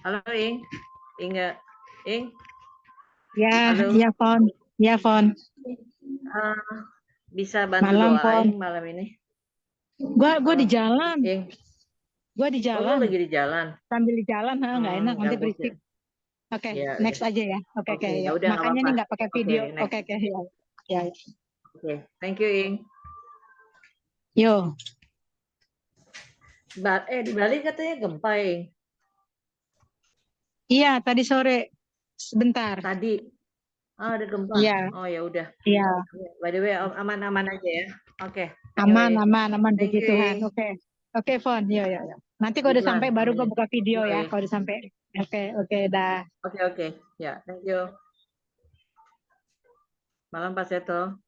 Halo, Ing. Inga. Ing. Ya, Halo. ya Fon. Ya Fon. Bisa bantu Malam doa, Fon. Ing, malam ini? Gua di jalan. Ing. Gua di Oh, lu jalan. lagi di jalan? Sambil di jalan, nggak enak nanti Ganggu berisik. sih. Oke, Ya next udah. aja ya. Oke, Oke, ya yuk. udah nggak Makanya apa-apa. nih nggak pakai Oke, video. next. Oke, ya. Ya. Oke, thank you, Ing. Yo. Di Bali katanya gempa, Ing. Iya, tadi sore sebentar. Tadi. Oh, ada gempa. Iya, Oh, ya udah. iya. By the way, aman-aman aja ya. Oke. Aman, Anyway, aman, aman, thank puji you, Tuhan. Ing. Oke. Oke, Fon. Yo, yo, yo. Nanti kalau Puji udah Tuhan. sampai baru gue Amin. buka video ya, Yoi. kalau udah sampai. Oke, oke, dah. Oke. Ya, thank you. Malam, Pak Seto.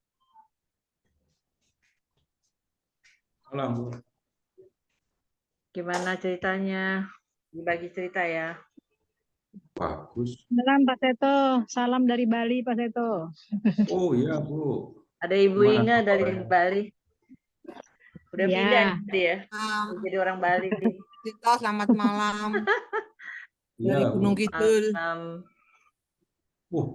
Malam, Bu. Gimana ceritanya? Dibagi cerita ya. Bagus. Malam Pak Seto. Salam dari Bali, Pak Seto. Oh iya, Bu. Ada Ibu Gimana Inga dari kabarnya? Bali. Udah Ya. pindah dia. Jadi orang Bali. Tito, selamat malam. Iya, Dari Bu. Gunung Kidul.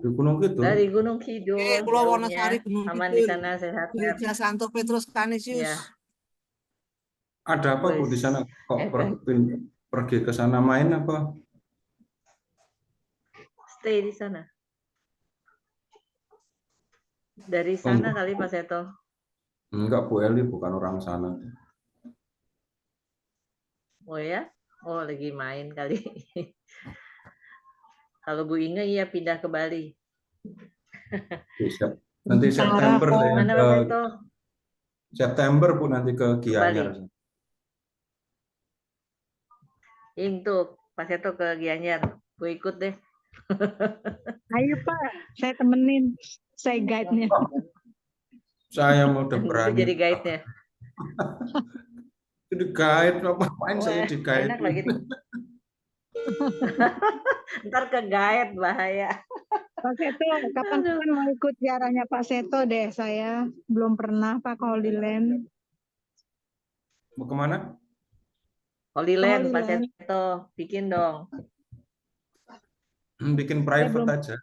Di Gunung Kidul. Dari Gunung Kidul. Pulau Jauhnya. Wonosari, Gunung Aman di Kidul. sana, sehat. Gereja Santo Petrus Canisius. Ya. Ada apa, Bu, di sana? Kok pergi ke sana main apa? Stay di sana. Dari sana kali Pak Seto. Enggak, Bu Eli bukan orang sana. Oh ya? Oh, lagi main kali. Kalau Bu Inga iya pindah ke Bali. Nanti September Parah, Mana Pak Seto? September, Bu, nanti ke Ke Bali. Gianyar. Ing tuh, Pak Seto ke Gianyar. Gue ikut deh. Ayo Pak, saya temenin. Saya guide-nya. Saya mau udah Gue berani. jadi guide-nya. Jadi guide, ngapain saya di guide? Enak lagi. Ntar ke guide bahaya. Pak Seto, kapan-kapan mau ikut ziarahnya Pak Seto deh. Saya belum pernah Pak ke Holy Land. Mau kemana? Holy Land, Holy Pak Land. Seto. Bikin dong. Bikin private aja.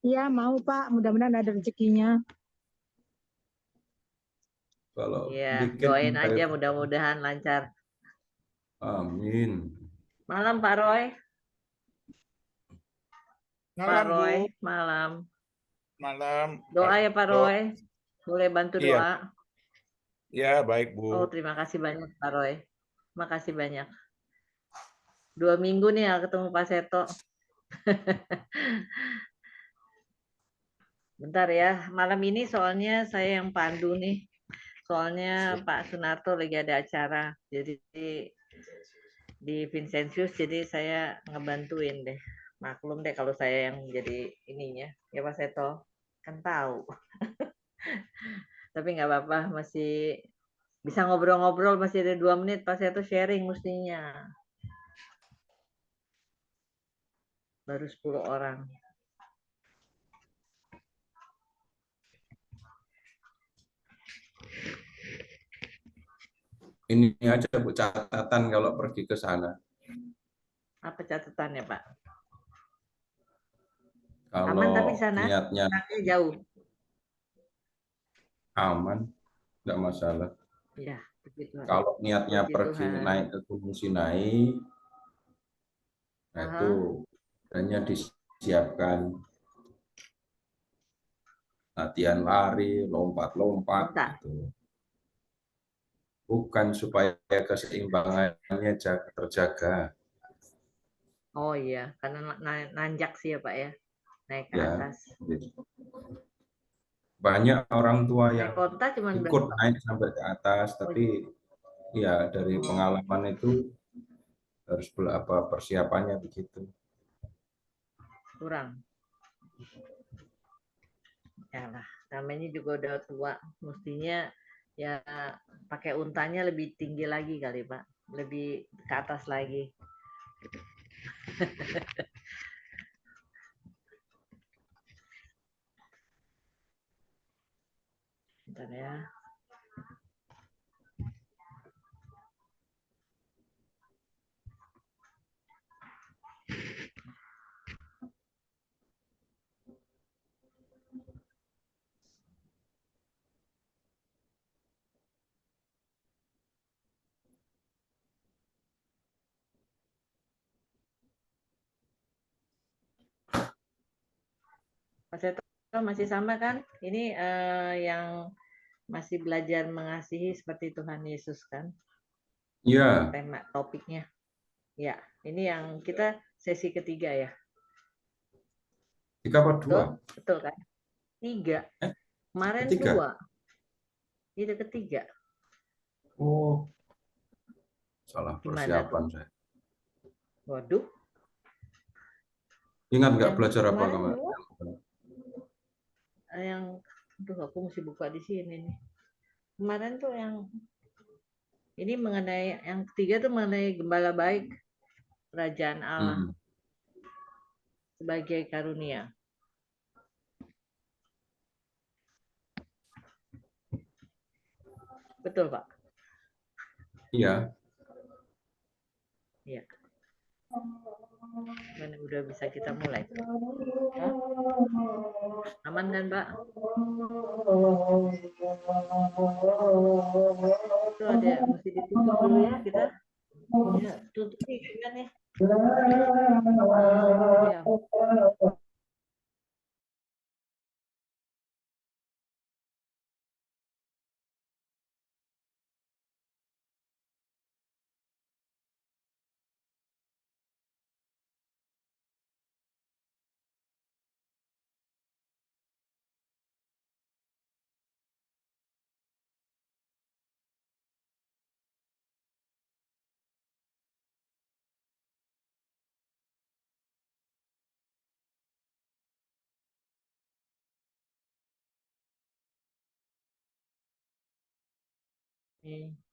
Iya mau Pak, mudah-mudahan ada rezekinya. Kalau Iya, bikin doain aja private. mudah-mudahan lancar. Amin. Malam Pak Roy. Pak Malam, Roy, Bu. malam. Malam. Doa ya Pak Roy. Boleh bantu doa? Iya, baik, Bu. Oh, terima kasih banyak Pak Roy. Makasih banyak. 2 minggu nih ya ketemu Pak Seto. Bentar ya, malam ini soalnya saya yang pandu nih. Soalnya Pak Sunarto lagi ada acara. Jadi di Vincentius, jadi saya ngebantuin deh. Maklum deh kalau saya yang jadi ininya. Ya Pak Seto, kan tahu. Tapi nggak apa-apa, masih bisa ngobrol-ngobrol, masih ada 2 menit. Pak Seto sharing mestinya. Baru 10 orang. Ini aja, Bu, catatan kalau pergi ke sana. Apa catatannya Pak? Kalau Aman tapi sana niatnya jauh. aman, nggak masalah. Ya, begitu. Kalau niatnya Puji pergi Tuhan. naik ke Gunung Sinai, nah itu hanya disiapkan latihan lari, lompat-lompat, gitu. Bukan supaya keseimbangannya terjaga. Oh iya, karena nanjak sih ya Pak ya, naik ke atas. Banyak orang tua yang ikut berapa? naik sampai ke atas, tapi ya dari pengalaman itu harus persiapannya begitu. Kurang. Ya lah, namanya juga udah tua, mestinya ya pakai untanya lebih tinggi lagi kali Pak, lebih ke atas lagi. Bentar ya. Pak Seto masih sama kan? Ini yang masih belajar mengasihi seperti Tuhan Yesus kan? Iya, Tema topiknya. Ya, ini yang kita sesi ketiga ya. 3 apa 2? Betul? Betul kan? 3. Eh, Kemarin ketiga? 2. Ini ketiga. Oh, salah Gimana tuh? persiapan saya. Waduh, Ingat nggak yang belajar apa kemarin kemarin? 2, yang aduh aku mesti buka di sini nih. Kemarin tuh yang ini mengenai yang ketiga tuh mengenai gembala baik kerajaan Allah Hmm. sebagai karunia. Betul, Pak? Iya, Iya. Mana udah bisa kita mulai. Hah? Aman kan, Pak? Itu ada mesti ditutup dulu ya kita. Ya, tutup nih kan ya. Ya.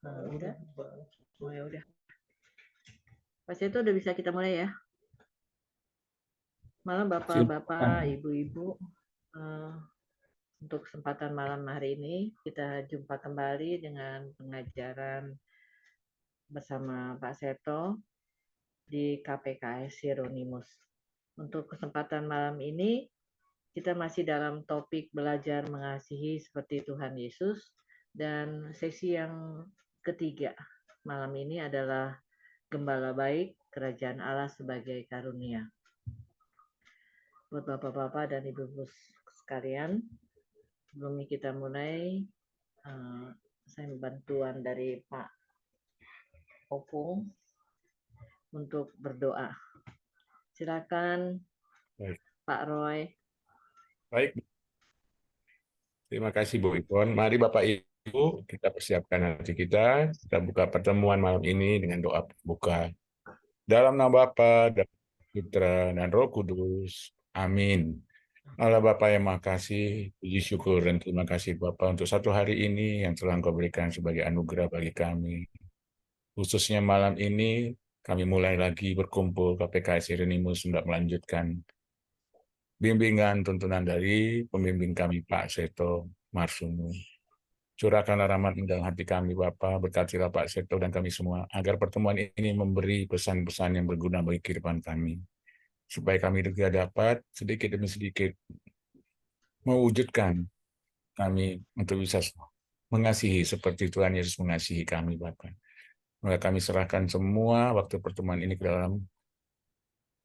Udah. Oh, ya udah. Pas itu udah bisa kita mulai ya. Malam Bapak-bapak, silakan. Ibu-ibu. Untuk kesempatan malam hari ini kita jumpa kembali dengan pengajaran bersama Pak Seto di KPKS Hieronymus. Untuk kesempatan malam ini kita masih dalam topik belajar mengasihi seperti Tuhan Yesus dan sesi yang ketiga malam ini adalah Gembala Baik Kerajaan Allah sebagai Karunia. Buat Bapak-bapak dan Ibu-ibu sekalian, sebelum kita mulai, saya bantuan dari Pak Opung untuk berdoa. Silakan Baik. Pak Roy. Baik. Terima kasih Bu Ipon. Mari Bapak Ibu kita persiapkan hati kita. Kita buka pertemuan malam ini dengan doa pembuka. Dalam nama Bapa dan Putra dan Roh Kudus. Amin. Allah Bapa yang Maha Kasih, puji syukur dan terima kasih Bapa untuk satu hari ini yang telah Engkau berikan sebagai anugerah bagi kami. Khususnya malam ini kami mulai lagi berkumpul KPKS Hieronymus untuk melanjutkan bimbingan tuntunan dari pembimbing kami Pak Seto Marsunu. Curahkanlah rahmat dalam hati kami Bapa, berkatilah Pak Seto dan kami semua, agar pertemuan ini memberi pesan-pesan yang berguna bagi kehidupan kami. Supaya kami juga dapat sedikit demi sedikit mewujudkan kami untuk bisa mengasihi seperti Tuhan Yesus mengasihi kami Bapa. Maka kami serahkan semua waktu pertemuan ini ke dalam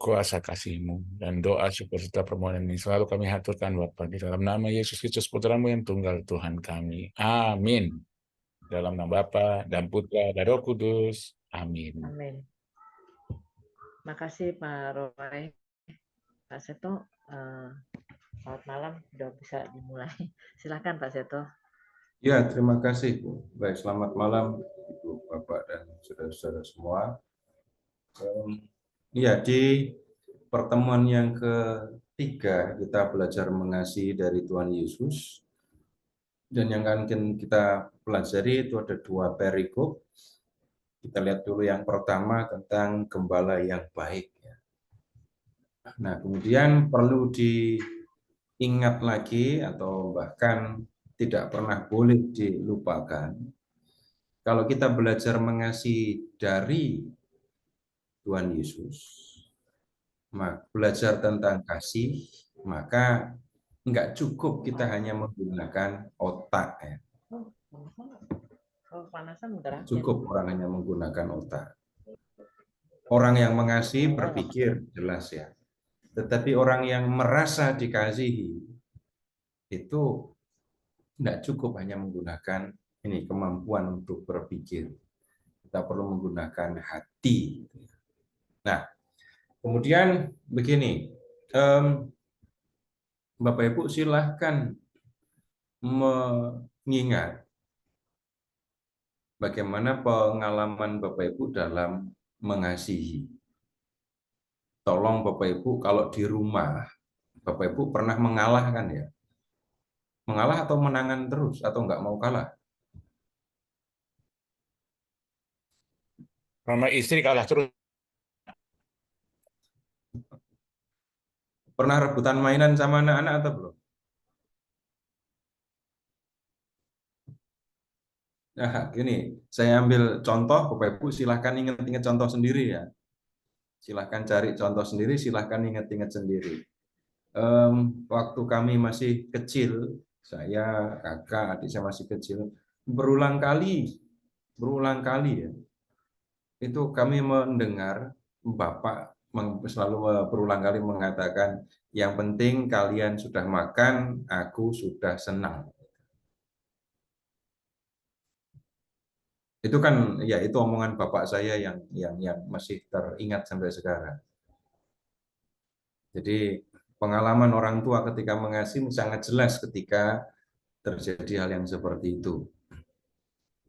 kuasa kasih-Mu dan doa syukur serta permohonan ini selalu kami haturkan Bapa di dalam nama Yesus Kristus Putra-Mu yang tunggal Tuhan kami. Amin. Dalam nama Bapa dan Putra dan Roh Kudus. Amin. Amin. Makasih Pak Roy. Pak Seto, selamat malam, sudah bisa dimulai. Silakan Pak Seto. Ya, terima kasih. Baik, selamat malam Ibu, Bapak, dan saudara-saudara semua. Ya, di pertemuan yang ketiga kita belajar mengasihi dari Tuhan Yesus. Dan yang akan kita pelajari itu ada 2 perikop. Kita lihat dulu yang pertama tentang gembala yang baik. Nah, kemudian perlu diingat lagi atau bahkan tidak pernah boleh dilupakan. Kalau kita belajar mengasihi dari Tuhan Yesus, belajar tentang kasih, maka enggak cukup kita hanya menggunakan otak. Ya. Kalau panasan udah Cukup orang hanya menggunakan otak. Orang yang mengasihi berpikir, jelas ya. Tetapi orang yang merasa dikasihi itu tidak cukup hanya menggunakan ini kemampuan untuk berpikir. Kita perlu menggunakan hati. Nah, kemudian begini, Bapak Ibu silahkan mengingat bagaimana pengalaman Bapak Ibu dalam mengasihi. Tolong Bapak Ibu kalau di rumah, Bapak Ibu pernah mengalah kan ya? Mengalah atau menangan terus atau nggak mau kalah? Sama istri kalah terus. Pernah rebutan mainan sama anak-anak atau belum? Nah, gini, saya ambil contoh, Bapak Ibu silahkan ingat-ingat contoh sendiri ya. Silahkan cari contoh sendiri, silahkan ingat-ingat sendiri. Waktu kami masih kecil, saya, kakak, adik saya masih kecil, berulang kali ya, itu kami mendengar Bapak selalu berulang kali mengatakan, yang penting kalian sudah makan, aku sudah senang. Itu kan ya itu omongan bapak saya yang masih teringat sampai sekarang. Jadi pengalaman orang tua ketika mengasihi sangat jelas ketika terjadi hal yang seperti itu.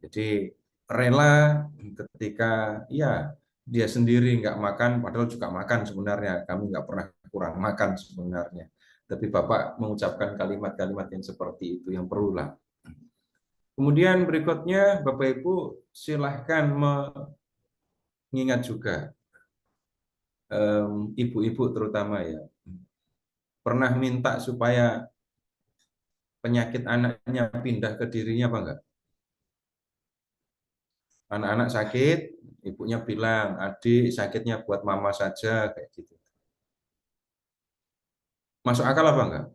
Jadi rela ketika ya dia sendiri nggak makan, padahal juga makan sebenarnya. Kami nggak pernah kurang makan sebenarnya. Tapi bapak mengucapkan kalimat-kalimat yang seperti itu yang berulang. Kemudian berikutnya Bapak Ibu silahkan mengingat juga ibu-ibu terutama ya, pernah minta supaya penyakit anaknya pindah ke dirinya apa enggak? Anak-anak sakit, ibunya bilang, adik sakitnya buat mama saja, kayak gitu. Masuk akal apa enggak?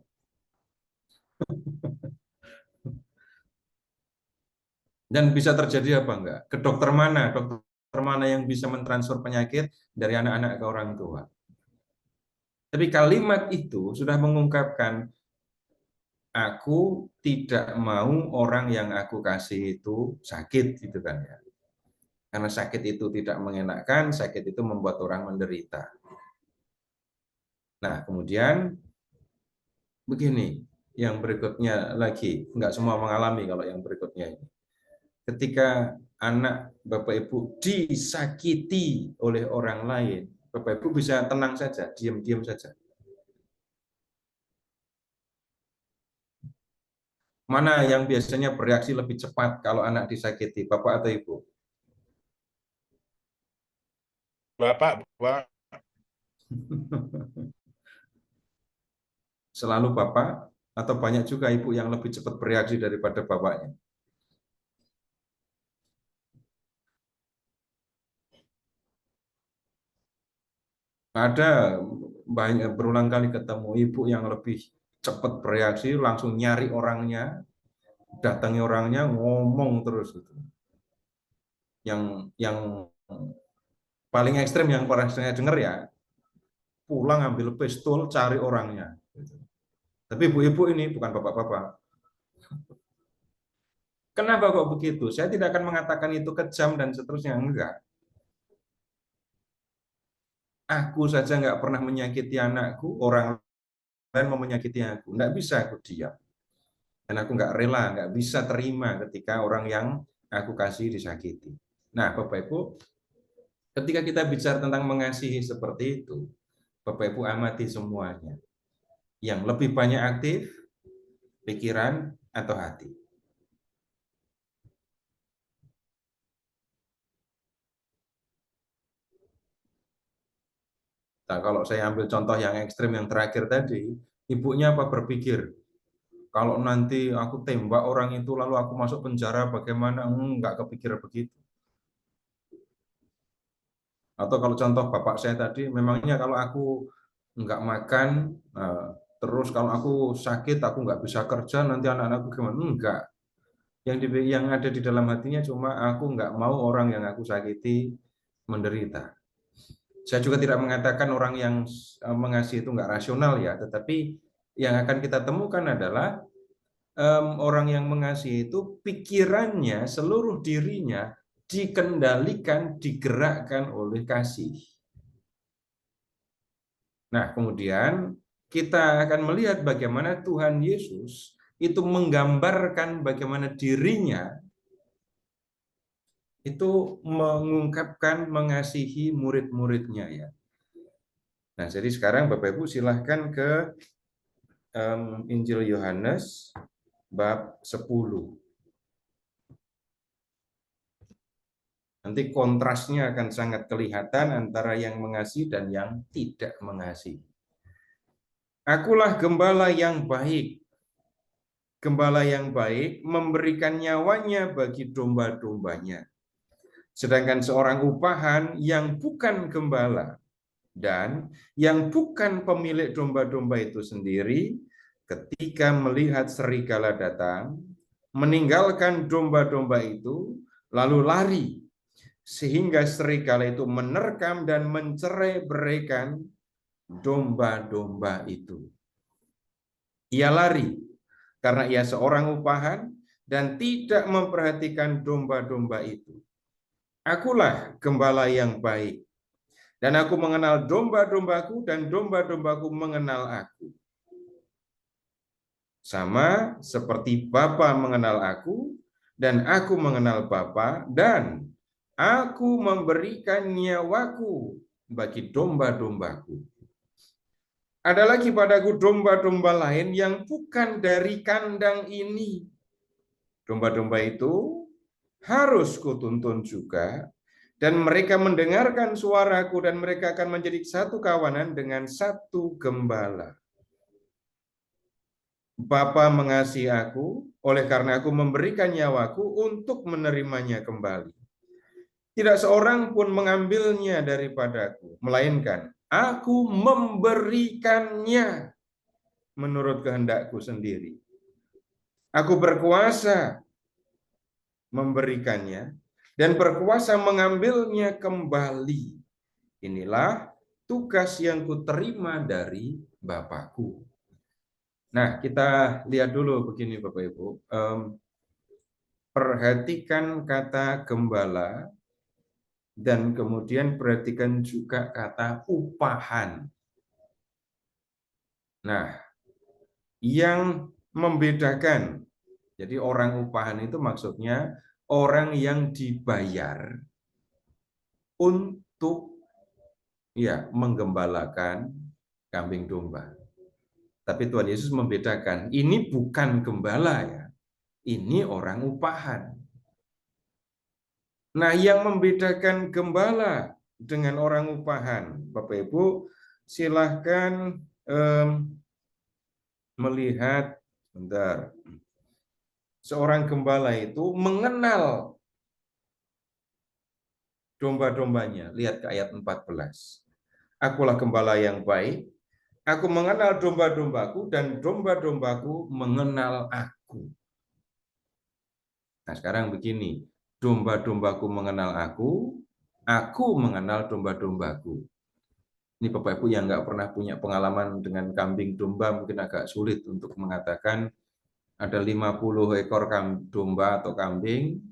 Dan bisa terjadi apa enggak? Ke dokter mana? Dokter mana yang bisa mentransfer penyakit dari anak-anak ke orang tua? Tapi kalimat itu sudah mengungkapkan, aku tidak mau orang yang aku kasih itu sakit, gitu kan ya. Karena sakit itu tidak mengenakan, sakit itu membuat orang menderita. Nah, kemudian begini, yang berikutnya lagi, nggak semua mengalami kalau yang berikutnya ini. Ketika anak Bapak Ibu disakiti oleh orang lain, Bapak Ibu bisa tenang saja, diam-diam saja. Mana yang biasanya bereaksi lebih cepat kalau anak disakiti, Bapak atau Ibu? Bapak, Selalu Bapak atau banyak juga Ibu yang lebih cepat bereaksi daripada Bapaknya? Ada banyak berulang kali ketemu ibu yang lebih cepat bereaksi, langsung nyari orangnya, datangi orangnya, ngomong terus gitu. Yang paling ekstrem yang pernah saya dengar ya, pulang ambil pistol cari orangnya. Tapi ibu-ibu ini bukan bapak-bapak. Kenapa kok begitu? Saya tidak akan mengatakan itu kejam dan seterusnya, enggak. Aku saja nggak pernah menyakiti anakku, orang lain mau menyakiti aku. Nggak bisa aku diam. Dan aku nggak rela, nggak bisa terima ketika orang yang aku kasih disakiti. Nah, Bapak Ibu, ketika kita bicara tentang mengasihi seperti itu, Bapak Ibu amati semuanya. Yang lebih banyak aktif, pikiran atau hati. Nah, kalau saya ambil contoh yang ekstrim yang terakhir tadi, ibunya apa berpikir, kalau nanti aku tembak orang itu lalu aku masuk penjara bagaimana? Enggak kepikir begitu. Atau kalau contoh bapak saya tadi, memangnya kalau aku nggak makan, terus kalau aku sakit, aku nggak bisa kerja, nanti anak-anakku gimana? Enggak. Yang ada di dalam hatinya cuma aku nggak mau orang yang aku sakiti menderita. Saya juga tidak mengatakan orang yang mengasihi itu nggak rasional ya, tetapi yang akan kita temukan adalah orang yang mengasihi itu pikirannya, seluruh dirinya dikendalikan, digerakkan oleh kasih. Nah, kemudian kita akan melihat bagaimana Tuhan Yesus itu menggambarkan bagaimana dirinya itu mengungkapkan mengasihi murid-muridnya ya. Nah, jadi sekarang Bapak Ibu silahkan ke Injil Yohanes bab 10. Nanti kontrasnya akan sangat kelihatan antara yang mengasihi dan yang tidak mengasihi. Akulah gembala yang baik. Gembala yang baik memberikan nyawanya bagi domba-dombanya. Sedangkan seorang upahan yang bukan gembala dan yang bukan pemilik domba-domba itu sendiri, ketika melihat serigala datang, meninggalkan domba-domba itu, lalu lari, sehingga serigala itu menerkam dan mencerai-beraikan domba-domba itu. Ia lari karena ia seorang upahan dan tidak memperhatikan domba-domba itu. Akulah gembala yang baik, dan aku mengenal domba-dombaku dan domba-dombaku mengenal aku. Sama seperti Bapa mengenal aku dan aku mengenal Bapa, dan aku memberikan nyawaku bagi domba-dombaku. Ada lagi padaku domba-domba lain yang bukan dari kandang ini. Domba-domba itu harus kutuntun juga, dan mereka mendengarkan suaraku, dan mereka akan menjadi satu kawanan dengan satu gembala. Bapa mengasihi aku, oleh karena aku memberikan nyawaku untuk menerimanya kembali. Tidak seorang pun mengambilnya daripadaku, melainkan aku memberikannya menurut kehendakku sendiri. Aku berkuasa memberikannya dan berkuasa mengambilnya kembali. Inilah tugas yang kuterima dari Bapakku. Nah, kita lihat dulu begini Bapak Ibu. Perhatikan kata gembala dan kemudian perhatikan juga kata upahan. Nah, yang membedakan, jadi orang upahan itu maksudnya orang yang dibayar untuk ya menggembalakan kambing domba. Tapi Tuhan Yesus membedakan, ini bukan gembala ya, ini orang upahan. Nah, yang membedakan gembala dengan orang upahan, Bapak Ibu, silahkan melihat, bentar. Seorang gembala itu mengenal domba-dombanya. Lihat ke ayat 14. Akulah gembala yang baik, aku mengenal domba-dombaku dan domba-dombaku mengenal aku. Nah, sekarang begini, domba-dombaku mengenal aku mengenal domba-dombaku. Ini Bapak Ibu yang nggak pernah punya pengalaman dengan kambing domba mungkin agak sulit untuk mengatakan ada 50 ekor domba atau kambing,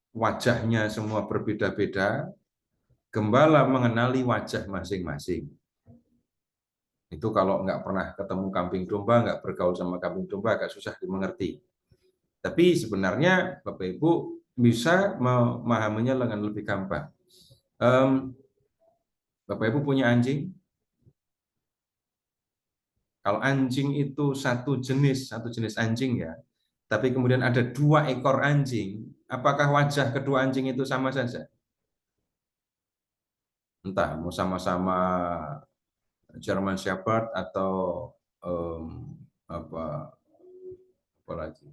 wajahnya semua berbeda-beda, gembala mengenali wajah masing-masing. Itu kalau nggak pernah ketemu kambing domba, nggak bergaul sama kambing domba, agak susah dimengerti. Tapi sebenarnya Bapak Ibu bisa memahaminya dengan lebih gampang. Bapak Ibu punya anjing? Kalau anjing itu satu jenis anjing ya, tapi kemudian ada 2 ekor anjing, apakah wajah kedua anjing itu sama saja? Entah mau sama-sama German Shepherd atau apa lagi,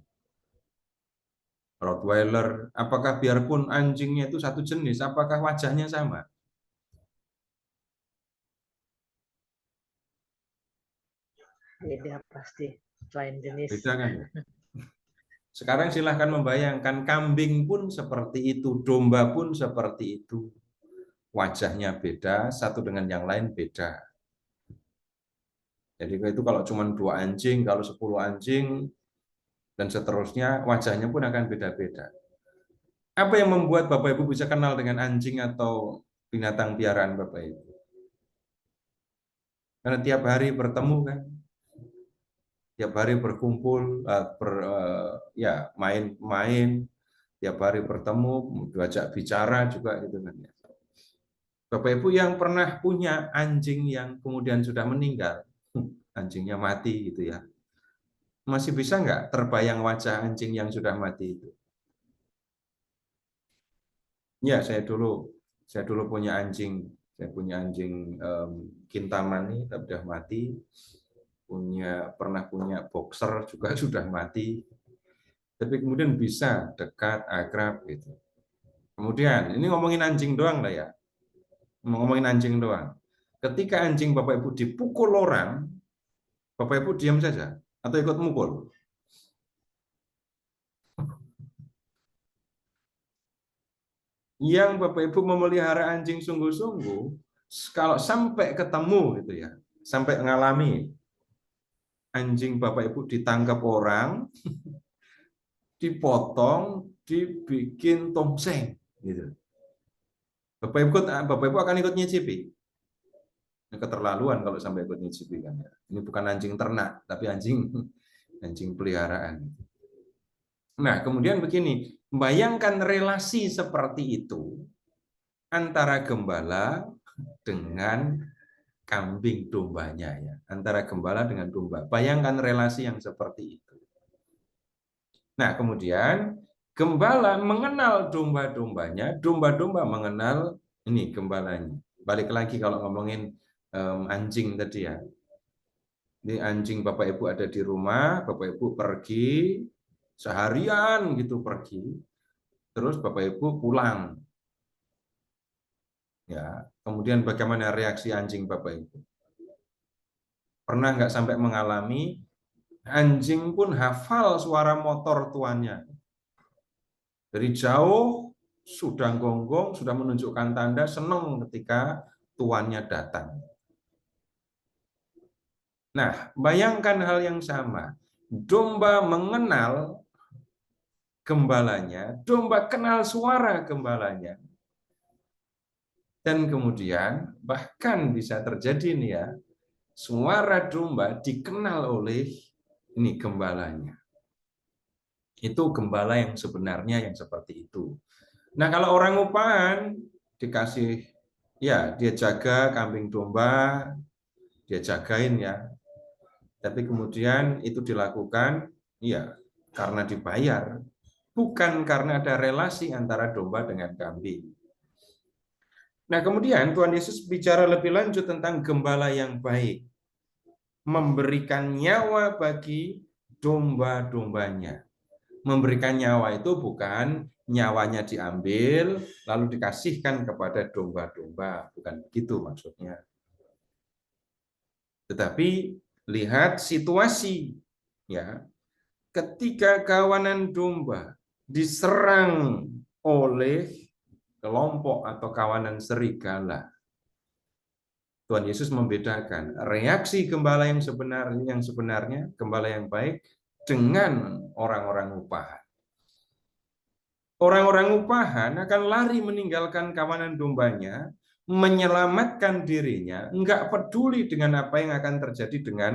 Rottweiler, apakah biarpun anjingnya itu satu jenis, apakah wajahnya sama? Beda pasti, lain jenis. Beda kan ya? Sekarang silahkan membayangkan, kambing pun seperti itu, domba pun seperti itu. wajahnya beda, satu dengan yang lain beda. Jadi itu kalau cuma 2 anjing, kalau 10 anjing, dan seterusnya, wajahnya pun akan beda-beda. Apa yang membuat Bapak Ibu bisa kenal dengan anjing atau binatang piaraan Bapak Ibu? Karena tiap hari bertemu kan, tiap hari berkumpul, ya main-main, tiap hari bertemu, diajak bicara juga gitu kan. Bapak Ibu yang pernah punya anjing yang kemudian sudah meninggal, anjingnya mati gitu ya, masih bisa nggak terbayang wajah anjing yang sudah mati itu? Ya, saya dulu punya anjing, Kintaman nih, sudah mati. Pernah punya boxer juga sudah mati. Tapi kemudian bisa dekat, akrab gitu. Kemudian ini ngomongin anjing doang lah ya, ngomongin anjing doang. Ketika anjing Bapak Ibu dipukul orang, Bapak Ibu diam saja atau ikut mukul? Yang Bapak Ibu memelihara anjing sungguh-sungguh, kalau sampai ketemu gitu ya, sampai mengalami anjing Bapak Ibu ditangkap orang, dipotong, dibikin tongseng gitu. Bapak Ibu akan ikut nyicipi. Ini keterlaluan kalau sampai ikut nyicipi kan ya. Ini bukan anjing ternak, tapi anjing peliharaan. Nah, kemudian begini, bayangkan relasi seperti itu antara gembala dengan kambing dombanya ya, antara gembala dengan domba. Bayangkan relasi yang seperti itu. Nah, kemudian gembala mengenal domba-dombanya, domba-domba mengenal ini gembalanya. Balik lagi kalau ngomongin anjing tadi ya. Ini anjing Bapak Ibu ada di rumah, Bapak Ibu pergi seharian gitu pergi. Terus Bapak Ibu pulang. Ya, kemudian bagaimana reaksi anjing Bapak Ibu? Pernah nggak sampai mengalami anjing pun hafal suara motor tuannya. Dari jauh sudah gonggong, sudah menunjukkan tanda senang ketika tuannya datang. Nah, bayangkan hal yang sama. Domba mengenal gembalanya, domba kenal suara gembalanya. Dan kemudian bahkan bisa terjadi nih ya, suara domba dikenal oleh ini gembalanya. Itu gembala yang sebenarnya yang seperti itu. Nah, kalau orang upahan dikasih, ya dia jaga kambing domba, dia jagain ya. Tapi kemudian itu dilakukan, ya karena dibayar, bukan karena ada relasi antara domba dengan kambing. Nah, kemudian Tuhan Yesus bicara lebih lanjut tentang gembala yang baik, memberikan nyawa bagi domba-dombanya. Memberikan nyawa itu bukan nyawanya diambil lalu dikasihkan kepada domba-domba, bukan begitu maksudnya. Tetapi lihat situasi ya. Ketika kawanan domba diserang oleh kelompok atau kawanan serigala, Tuhan Yesus membedakan reaksi gembala yang sebenarnya, gembala yang baik dengan orang-orang upahan. Orang-orang upahan akan lari meninggalkan kawanan dombanya, menyelamatkan dirinya, enggak peduli dengan apa yang akan terjadi dengan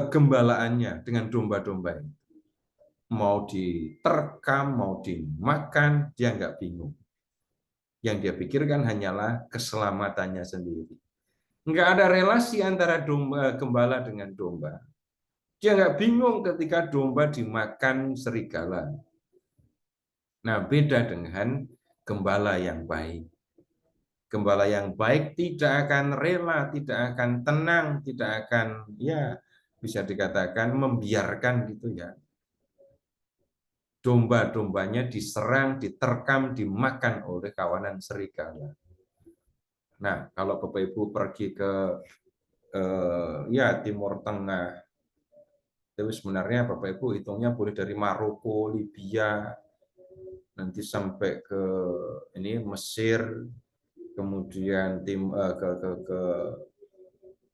gembalaannya, dengan domba-domba ini. Mau diterkam, mau dimakan, dia enggak bingung. Yang dia pikirkan hanyalah keselamatannya sendiri. Enggak ada relasi antara gembala dengan domba. Dia enggak bingung ketika domba dimakan serigala. Nah, beda dengan gembala yang baik. Gembala yang baik tidak akan rela, tidak akan tenang, tidak akan, ya bisa dikatakan membiarkan gitu ya. Domba-dombanya diserang, diterkam, dimakan oleh kawanan serigala. Nah, kalau Bapak Ibu pergi ke ya Timur Tengah, tapi sebenarnya Bapak Ibu hitungnya boleh dari Maroko, Libya, nanti sampai ke ini Mesir, kemudian ke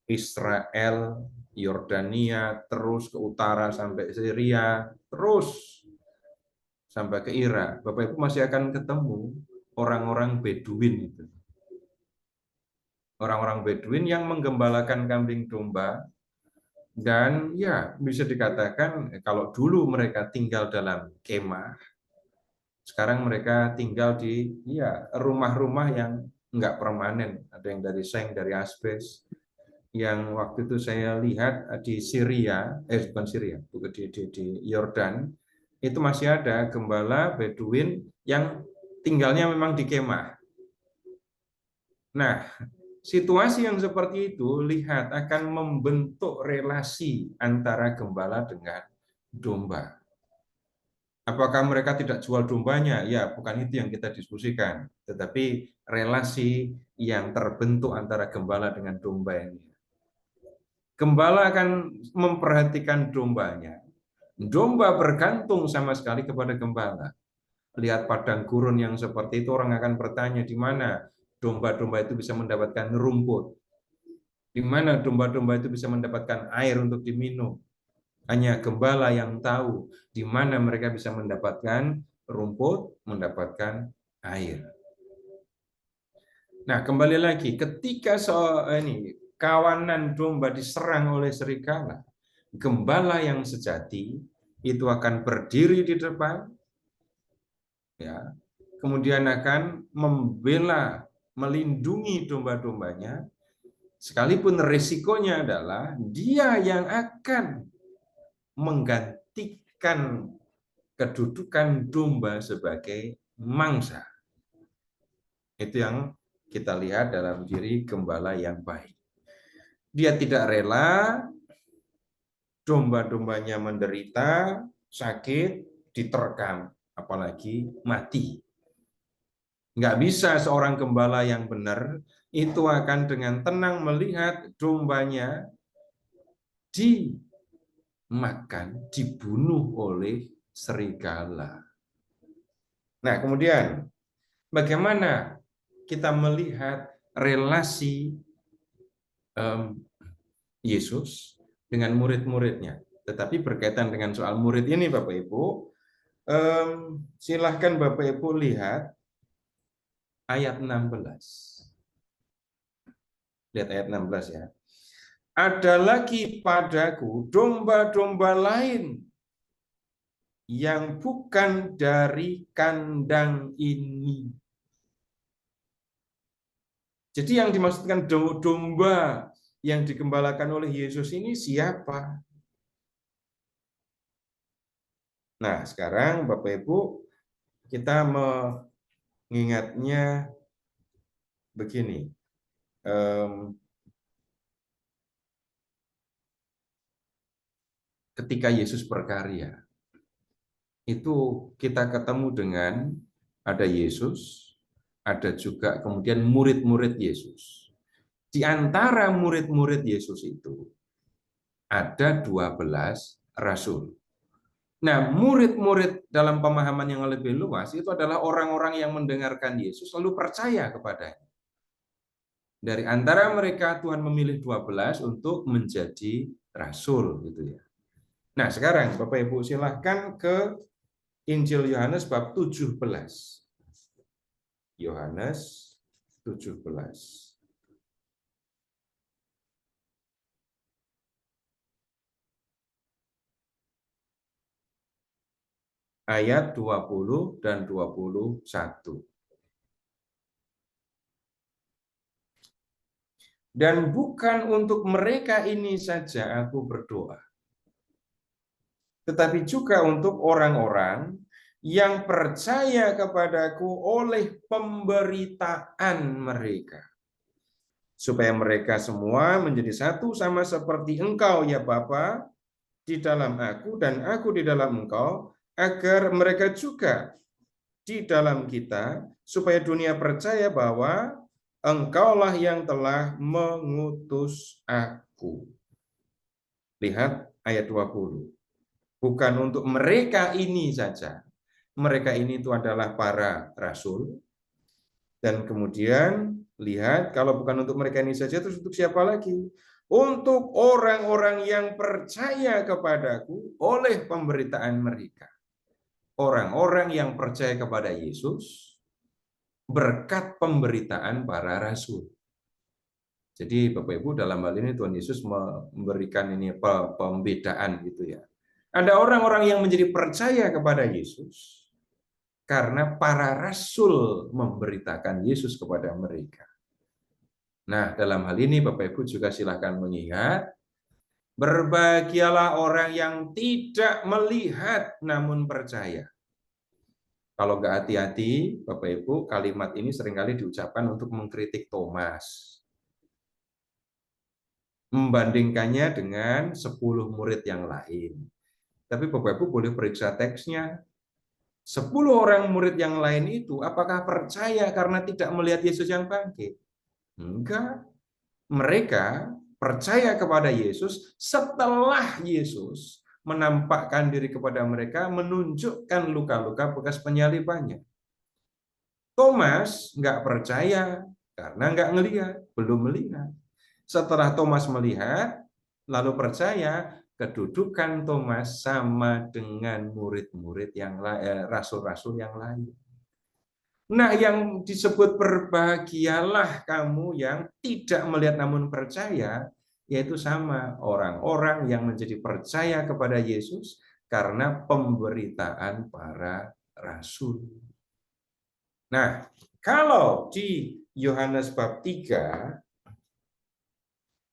Israel, Yordania, terus ke utara sampai Syria, terus sampai ke Irak. Bapak Ibu masih akan ketemu orang-orang Beduin itu. Orang-orang Beduin yang menggembalakan kambing domba, dan ya bisa dikatakan kalau dulu mereka tinggal dalam kemah, sekarang mereka tinggal di ya rumah-rumah yang enggak permanen, ada yang dari seng, dari asbes. Yang waktu itu saya lihat di Syria, bukan Syria, bukan di Yordan, itu masih ada gembala Beduin yang tinggalnya memang di kemah. Nah, situasi yang seperti itu lihat akan membentuk relasi antara gembala dengan domba. Apakah mereka tidak jual dombanya? Ya, bukan itu yang kita diskusikan, tetapi relasi yang terbentuk antara gembala dengan domba ini. Gembala akan memperhatikan dombanya. Domba bergantung sama sekali kepada gembala. Lihat padang gurun yang seperti itu, orang akan bertanya di mana domba-domba itu bisa mendapatkan rumput. Di mana domba-domba itu bisa mendapatkan air untuk diminum. Hanya gembala yang tahu di mana mereka bisa mendapatkan rumput, mendapatkan air. Nah, kembali lagi, ketika kawanan domba diserang oleh serigala, gembala yang sejati itu akan berdiri di depan, ya, kemudian akan membela, melindungi domba-dombanya, sekalipun risikonya adalah dia yang akan menggantikan kedudukan domba sebagai mangsa. Itu yang kita lihat dalam diri gembala yang baik. Dia tidak rela domba-dombanya menderita, sakit, diterkam, apalagi mati. Nggak bisa seorang gembala yang benar itu akan dengan tenang melihat dombanya dimakan, dibunuh oleh serigala. Nah, kemudian bagaimana kita melihat relasi Yesus dengan murid-muridnya? Tetapi berkaitan dengan soal murid ini, Bapak Ibu, silahkan Bapak Ibu lihat ayat 16. Lihat ayat 16 ya. Ada lagi padaku domba-domba lain yang bukan dari kandang ini. Jadi yang dimaksudkan domba yang digembalakan oleh Yesus ini siapa? Nah, sekarang Bapak Ibu, kita mengingatnya begini. Ketika Yesus berkarya, itu kita ketemu dengan ada Yesus, ada juga kemudian murid-murid Yesus. Di antara murid-murid Yesus itu ada 12 rasul. Nah, murid-murid dalam pemahaman yang lebih luas itu adalah orang-orang yang mendengarkan Yesus lalu percaya kepadanya. Dari antara mereka Tuhan memilih 12 untuk menjadi rasul gitu ya. Nah, sekarang Bapak Ibu silahkan ke Injil Yohanes bab 17. Yohanes 17. Ayat 20 dan 21. Dan bukan untuk mereka ini saja aku berdoa, tetapi juga untuk orang-orang yang percaya kepadaku oleh pemberitaan mereka, supaya mereka semua menjadi satu sama seperti Engkau ya Bapa di dalam aku dan aku di dalam Engkau, agar mereka juga di dalam kita, supaya dunia percaya bahwa Engkaulah yang telah mengutus aku. Lihat ayat 20. Bukan untuk mereka ini saja. mereka ini itu adalah para rasul. Dan kemudian lihat, kalau bukan untuk mereka ini saja, terus untuk siapa lagi? Untuk orang-orang yang percaya kepadaku oleh pemberitaan mereka. Orang-orang yang percaya kepada Yesus berkat pemberitaan para rasul. Jadi Bapak Ibu, dalam hal ini Tuhan Yesus memberikan ini pembedaan gitu ya. Ada orang-orang yang menjadi percaya kepada Yesus karena para rasul memberitakan Yesus kepada mereka. Nah, dalam hal ini Bapak Ibu juga silakan mengingat, berbahagialah orang yang tidak melihat namun percaya. Kalau nggak hati-hati, Bapak Ibu, kalimat ini seringkali diucapkan untuk mengkritik Thomas. Membandingkannya dengan 10 murid yang lain. Tapi Bapak Ibu boleh periksa teksnya. 10 orang murid yang lain itu apakah percaya karena tidak melihat Yesus yang bangkit? Enggak. Mereka percaya kepada Yesus setelah Yesus menampakkan diri kepada mereka, menunjukkan luka-luka bekas penyalibannya. Thomas nggak percaya karena nggak ngelihat, belum melihat. Setelah Thomas melihat, lalu percaya, kedudukan Thomas sama dengan murid-murid yang rasul-rasul yang lain. Nah, yang disebut berbahagialah kamu yang tidak melihat namun percaya, yaitu sama orang-orang yang menjadi percaya kepada Yesus karena pemberitaan para rasul. Nah, kalau di Yohanes bab 3,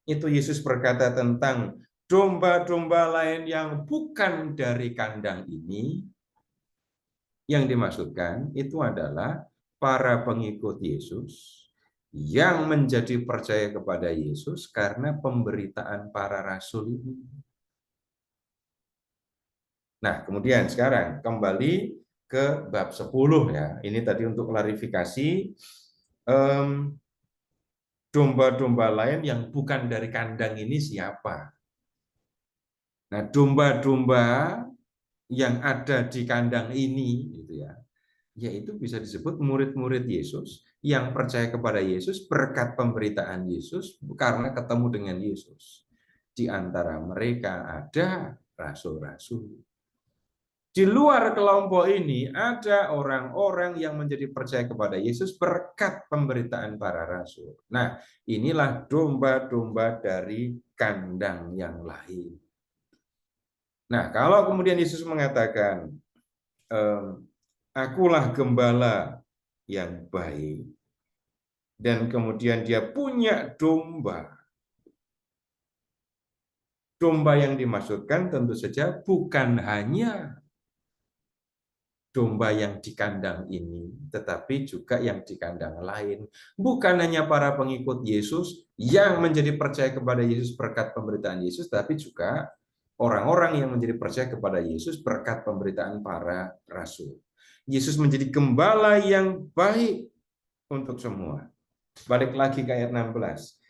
itu Yesus berkata tentang domba-domba lain yang bukan dari kandang ini. Yang dimaksudkan itu adalah para pengikut Yesus yang menjadi percaya kepada Yesus karena pemberitaan para rasul ini. Nah, kemudian sekarang kembali ke bab 10 ya. Ini tadi untuk klarifikasi domba-domba lain yang bukan dari kandang ini siapa? Nah, domba-domba yang ada di kandang ini gitu ya, yaitu bisa disebut murid-murid Yesus yang percaya kepada Yesus berkat pemberitaan Yesus karena ketemu dengan Yesus. Di antara mereka ada rasul-rasul. Di luar kelompok ini ada orang-orang yang menjadi percaya kepada Yesus berkat pemberitaan para rasul. Nah, inilah domba-domba dari kandang yang lain. Nah, kalau kemudian Yesus mengatakan, akulah gembala yang baik, dan kemudian dia punya domba. Domba yang dimaksudkan tentu saja bukan hanya domba yang di kandang ini, tetapi juga yang di kandang lain. Bukan hanya para pengikut Yesus yang menjadi percaya kepada Yesus berkat pemberitaan Yesus, tapi juga orang-orang yang menjadi percaya kepada Yesus berkat pemberitaan para rasul. Yesus menjadi gembala yang baik untuk semua. Balik lagi ke ayat 16.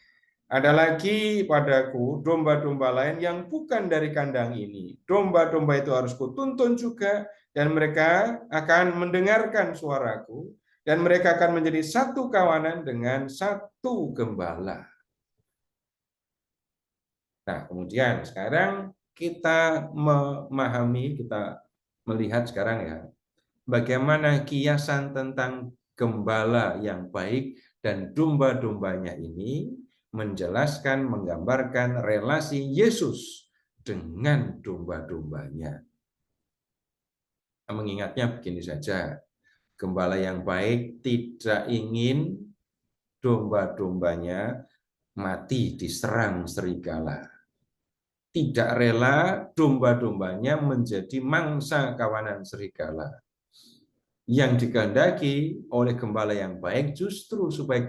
Ada lagi padaku domba-domba lain yang bukan dari kandang ini. Domba-domba itu harus kutuntun juga, dan mereka akan mendengarkan suaraku, dan mereka akan menjadi satu kawanan dengan satu gembala. Nah, kemudian sekarang kita memahami, kita melihat sekarang ya, bagaimana kiasan tentang gembala yang baik dan domba-dombanya ini menjelaskan, menggambarkan relasi Yesus dengan domba-dombanya. Mengingatnya begini saja, gembala yang baik tidak ingin domba-dombanya mati diserang serigala. Tidak rela domba-dombanya menjadi mangsa kawanan serigala. Yang dikehendaki oleh gembala yang baik justru supaya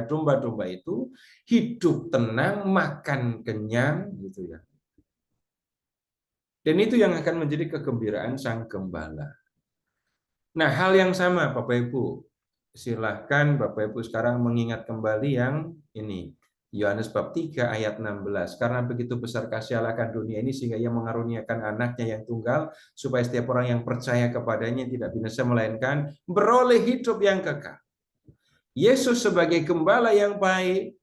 domba-domba itu hidup tenang, makan kenyang gitu ya. Dan itu yang akan menjadi kegembiraan sang gembala. Nah, hal yang sama Bapak Ibu. Silahkan Bapak Ibu sekarang mengingat kembali yang ini. Yohanes bab 3 ayat 16. Karena begitu besar kasih Allah akan dunia ini sehingga ia mengaruniakan anaknya yang tunggal supaya setiap orang yang percaya kepadanya tidak binasa melainkan beroleh hidup yang kekal. Yesus sebagai gembala yang baik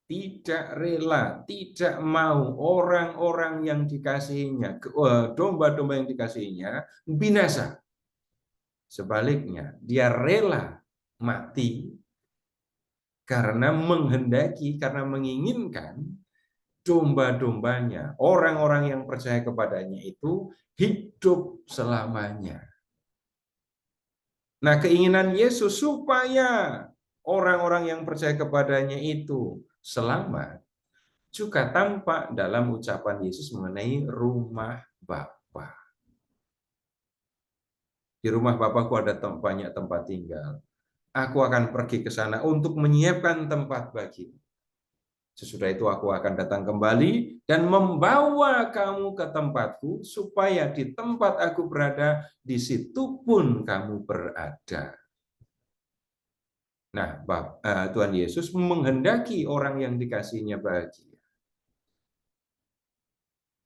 tidak rela, tidak mau orang-orang yang dikasihinya, domba-domba yang dikasihinya binasa. Sebaliknya, dia rela mati karena menghendaki, karena menginginkan domba-dombanya, orang-orang yang percaya kepadanya itu hidup selamanya. Nah, keinginan Yesus supaya orang-orang yang percaya kepadanya itu selamat juga tampak dalam ucapan Yesus mengenai rumah Bapa. Di rumah Bapakku ada banyak tempat tinggal. Aku akan pergi ke sana untuk menyiapkan tempat bagimu. Sesudah itu aku akan datang kembali dan membawa kamu ke tempatku, supaya di tempat aku berada, di situ pun kamu berada. Nah, Tuhan Yesus menghendaki orang yang dikasihinya bahagia.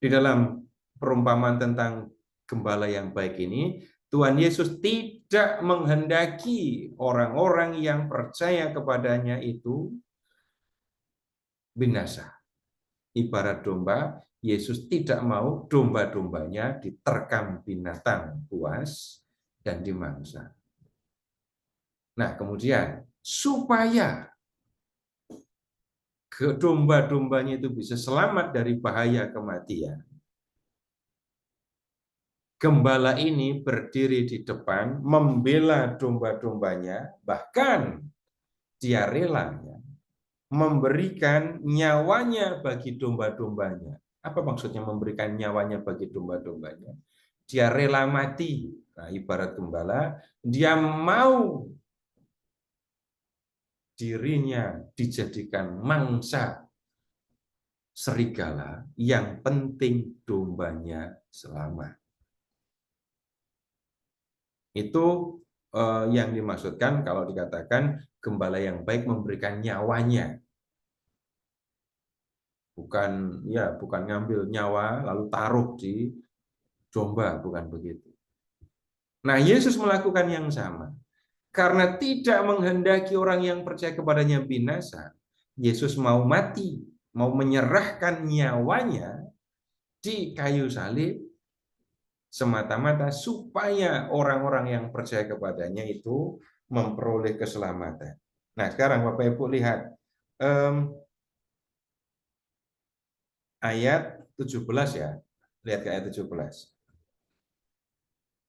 Di dalam perumpamaan tentang gembala yang baik ini, Tuhan Yesus tidak menghendaki orang-orang yang percaya kepadanya itu binasa. Ibarat domba, Yesus tidak mau domba-dombanya diterkam binatang buas dan dimangsa. Nah, kemudian supaya domba-dombanya itu bisa selamat dari bahaya kematian, gembala ini berdiri di depan membela domba-dombanya, bahkan dia rela memberikan nyawanya bagi domba-dombanya. Apa maksudnya memberikan nyawanya bagi domba-dombanya? Dia rela mati. Nah, ibarat gembala, dia mau dirinya dijadikan mangsa serigala, yang penting dombanya selamat. Itu yang dimaksudkan kalau dikatakan gembala yang baik memberikan nyawanya. Bukan ngambil nyawa lalu taruh di domba, bukan begitu. Nah, Yesus melakukan yang sama. Karena tidak menghendaki orang yang percaya kepadanya binasa, Yesus mau mati, mau menyerahkan nyawanya di kayu salib semata-mata supaya orang-orang yang percaya kepadanya itu memperoleh keselamatan. Nah, sekarang Bapak Ibu lihat ayat 17 ya. Lihat ke ayat 17.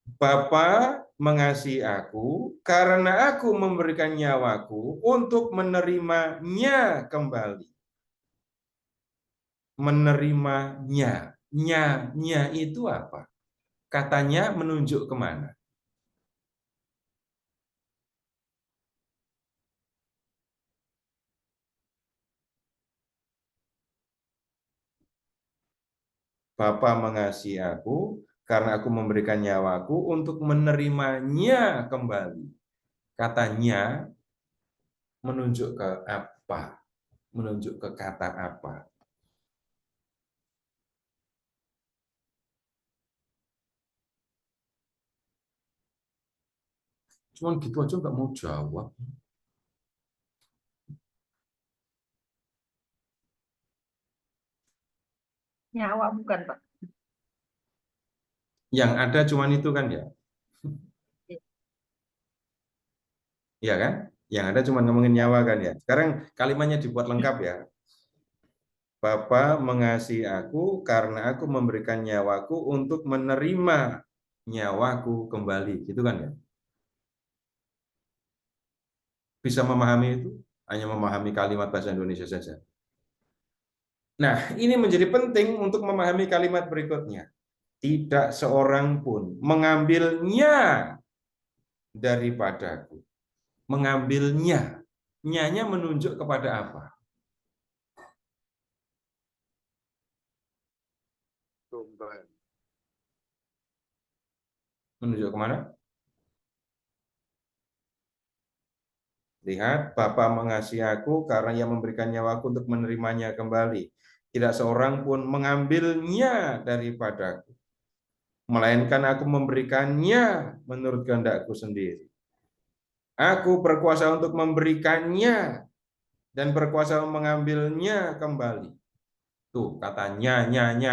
Bapa mengasihi aku karena aku memberikan nyawaku untuk menerimanya kembali. Menerimanya. Nya itu apa? Katanya menunjuk kemana? Bapa mengasihi aku karena aku memberikan nyawaku untuk menerimanya kembali. Katanya menunjuk ke apa? Menunjuk ke kata apa? Cuman gitu aja nggak mau jawab. Nyawa bukan, Pak. Yang ada cuman itu kan ya? Iya kan? Yang ada cuman ngomongin nyawa kan ya? Sekarang kalimatnya dibuat lengkap ya. Bapa mengasihi aku karena aku memberikan nyawaku untuk menerima nyawaku kembali. Gitu kan ya? Bisa memahami itu? Hanya memahami kalimat bahasa Indonesia saja. Nah, ini menjadi penting untuk memahami kalimat berikutnya. Tidak seorang pun mengambilnya daripadaku. Mengambilnya. Nyanya menunjuk kepada apa? Menunjuk kemana? Lihat, Bapa mengasihi aku karena Ia memberikan nyawaku untuk menerimanya kembali. Tidak seorang pun mengambilnya daripadaku, melainkan aku memberikannya menurut kehendakku sendiri. Aku berkuasa untuk memberikannya dan berkuasa mengambilnya kembali. Tuh, kata nya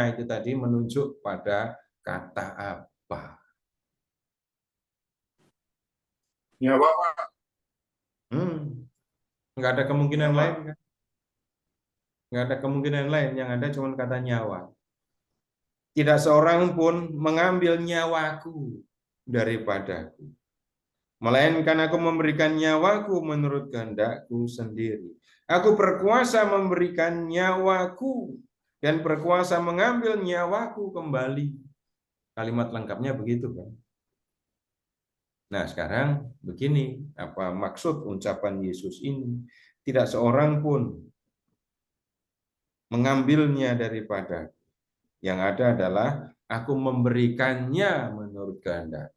itu tadi menunjuk pada kata apa? Nyawa, Pak. Nggak ada kemungkinan Nyawa. lain kan? Nggak ada kemungkinan lain, yang ada cuma kata nyawa. Tidak seorang pun mengambil nyawaku daripadaku, melainkan aku memberikan nyawaku menurut kehendakku sendiri. Aku berkuasa memberikan nyawaku dan berkuasa mengambil nyawaku kembali. Kalimat lengkapnya begitu kan? Nah, sekarang begini, apa maksud ucapan Yesus ini? Tidak seorang pun mengambilnya daripada. Yang ada adalah aku memberikannya menurut kehendak.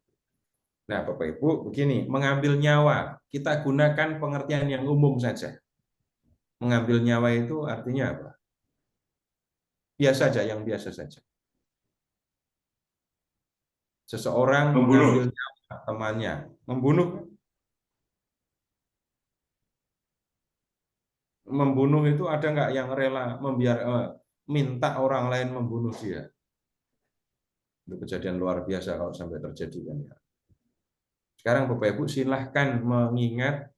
Nah, Bapak Ibu, begini, mengambil nyawa, kita gunakan pengertian yang umum saja. Mengambil nyawa itu artinya apa? Biasa saja, yang biasa saja. Seseorang mengambil nyawa temannya, membunuh. Membunuh itu ada nggak yang rela minta orang lain membunuh dia? Itu kejadian luar biasa kalau sampai terjadi kan ya. Sekarang Bapak Ibu silahkan mengingat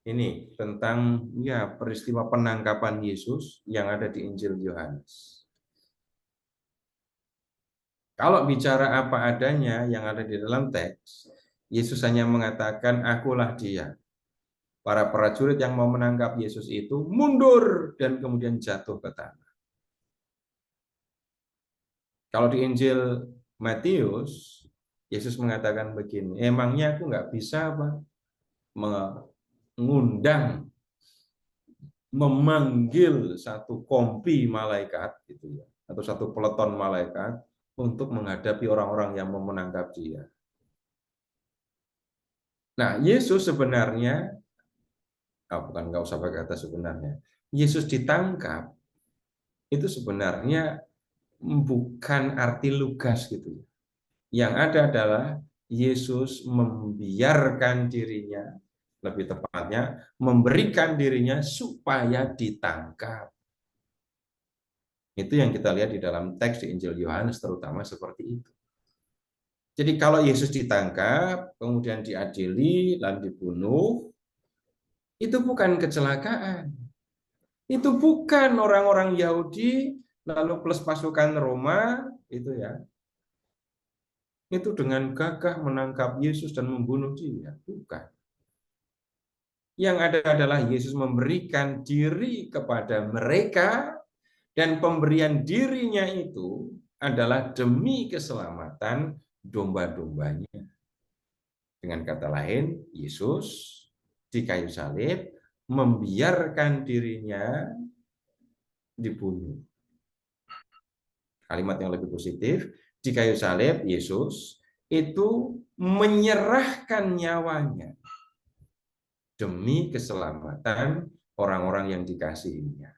ini tentang ya peristiwa penangkapan Yesus yang ada di Injil Yohanes. Kalau bicara apa adanya yang ada di dalam teks, Yesus hanya mengatakan akulah dia. Para prajurit yang mau menangkap Yesus itu mundur dan kemudian jatuh ke tanah. Kalau di Injil Matius, Yesus mengatakan begini, emangnya aku nggak bisa apa? Mengundang, memanggil satu kompi malaikat gitu ya, atau satu peleton malaikat untuk menghadapi orang-orang yang mau menangkap dia. Nah, Yesus sebenarnya, bukan nggak usah pakai kata sebenarnya, Yesus ditangkap itu sebenarnya bukan arti lugas gitu ya. Yang ada adalah Yesus membiarkan dirinya, lebih tepatnya memberikan dirinya supaya ditangkap. Itu yang kita lihat di dalam teks di Injil Yohanes terutama seperti itu. Jadi kalau Yesus ditangkap, kemudian diadili, lalu dibunuh, itu bukan kecelakaan. Itu bukan orang-orang Yahudi, lalu plus pasukan Roma, itu ya. Itu dengan gagah menangkap Yesus dan membunuh dia. Bukan. Yang ada adalah Yesus memberikan diri kepada mereka, dan pemberian dirinya itu adalah demi keselamatan domba-dombanya. Dengan kata lain, Yesus di kayu salib membiarkan dirinya dibunuh. Kalimat yang lebih positif, di kayu salib Yesus itu menyerahkan nyawanya demi keselamatan orang-orang yang dikasihinya.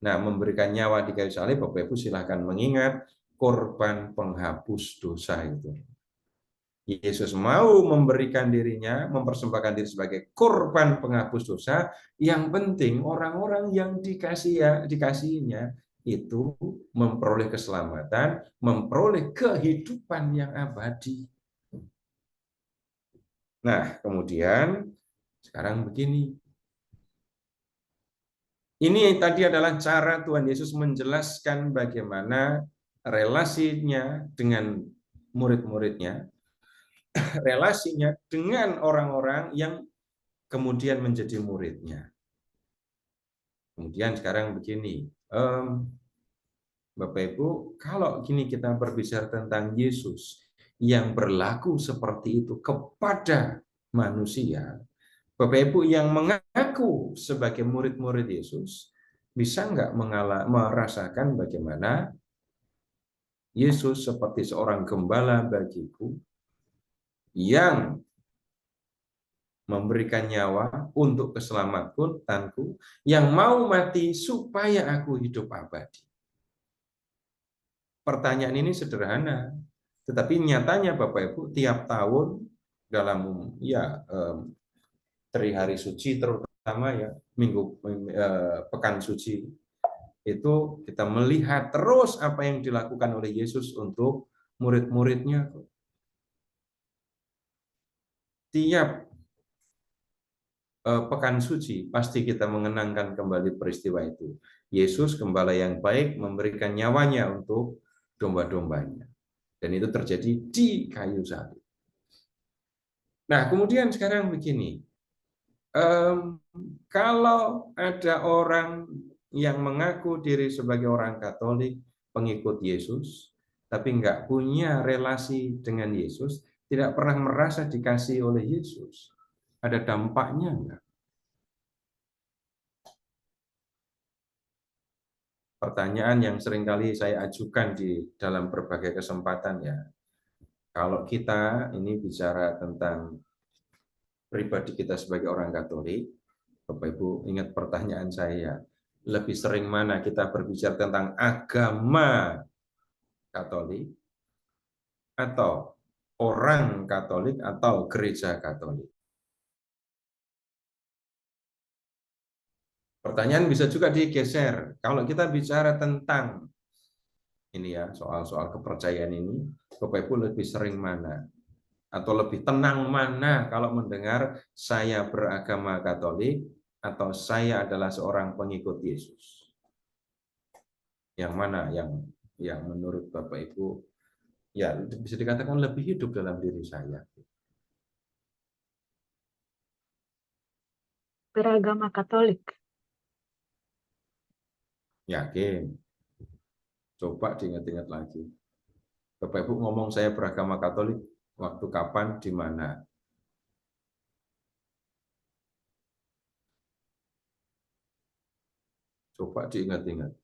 Nah, memberikan nyawa di kayu salib, Bapak Ibu silahkan mengingat korban penghapus dosa itu. Yesus mau memberikan dirinya, mempersembahkan diri sebagai korban penghapus dosa. Yang penting orang-orang yang dikasihinya itu memperoleh keselamatan, memperoleh kehidupan yang abadi. Nah, kemudian sekarang begini. Ini tadi adalah cara Tuhan Yesus menjelaskan bagaimana relasinya dengan murid-muridnya, relasinya dengan orang-orang yang kemudian menjadi muridnya. Kemudian sekarang begini, Bapak Ibu, kalau gini kita berbicara tentang Yesus yang berlaku seperti itu kepada manusia, Bapak Ibu yang mengaku sebagai murid-murid Yesus, bisa nggak merasakan bagaimana Yesus seperti seorang gembala bagiku yang memberikan nyawa untuk keselamatanku, yang mau mati supaya aku hidup abadi. Pertanyaan ini sederhana, tetapi nyatanya Bapak Ibu tiap tahun dalam hari suci, terutama ya pekan suci, itu kita melihat terus apa yang dilakukan oleh Yesus untuk murid-muridnya. Tiap pekan suci pasti kita mengenangkan kembali peristiwa itu. Yesus, gembala yang baik, memberikan nyawanya untuk domba-dombanya. Dan itu terjadi di kayu salib. Nah, kemudian sekarang begini. Kalau ada orang yang mengaku diri sebagai orang Katolik, pengikut Yesus, tapi nggak punya relasi dengan Yesus, tidak pernah merasa dikasih oleh Yesus, ada dampaknya nggak? Pertanyaan yang seringkali saya ajukan di dalam berbagai kesempatan ya. Kalau kita ini bicara tentang pribadi kita sebagai orang Katolik, Bapak Ibu ingat pertanyaan saya, lebih sering mana kita berbicara tentang agama Katolik atau orang Katolik atau gereja Katolik? Pertanyaan bisa juga digeser. Kalau kita bicara tentang ini ya, soal-soal kepercayaan ini, Bapak Ibu lebih sering mana? Atau lebih tenang mana kalau mendengar saya beragama Katolik atau saya adalah seorang pengikut Yesus? Yang mana yang menurut Bapak Ibu ya bisa dikatakan lebih hidup dalam diri saya? Beragama Katolik. Yakin? Coba diingat-ingat lagi. Bapak Ibu ngomong saya beragama Katolik, waktu kapan, di mana? Coba diingat-ingat.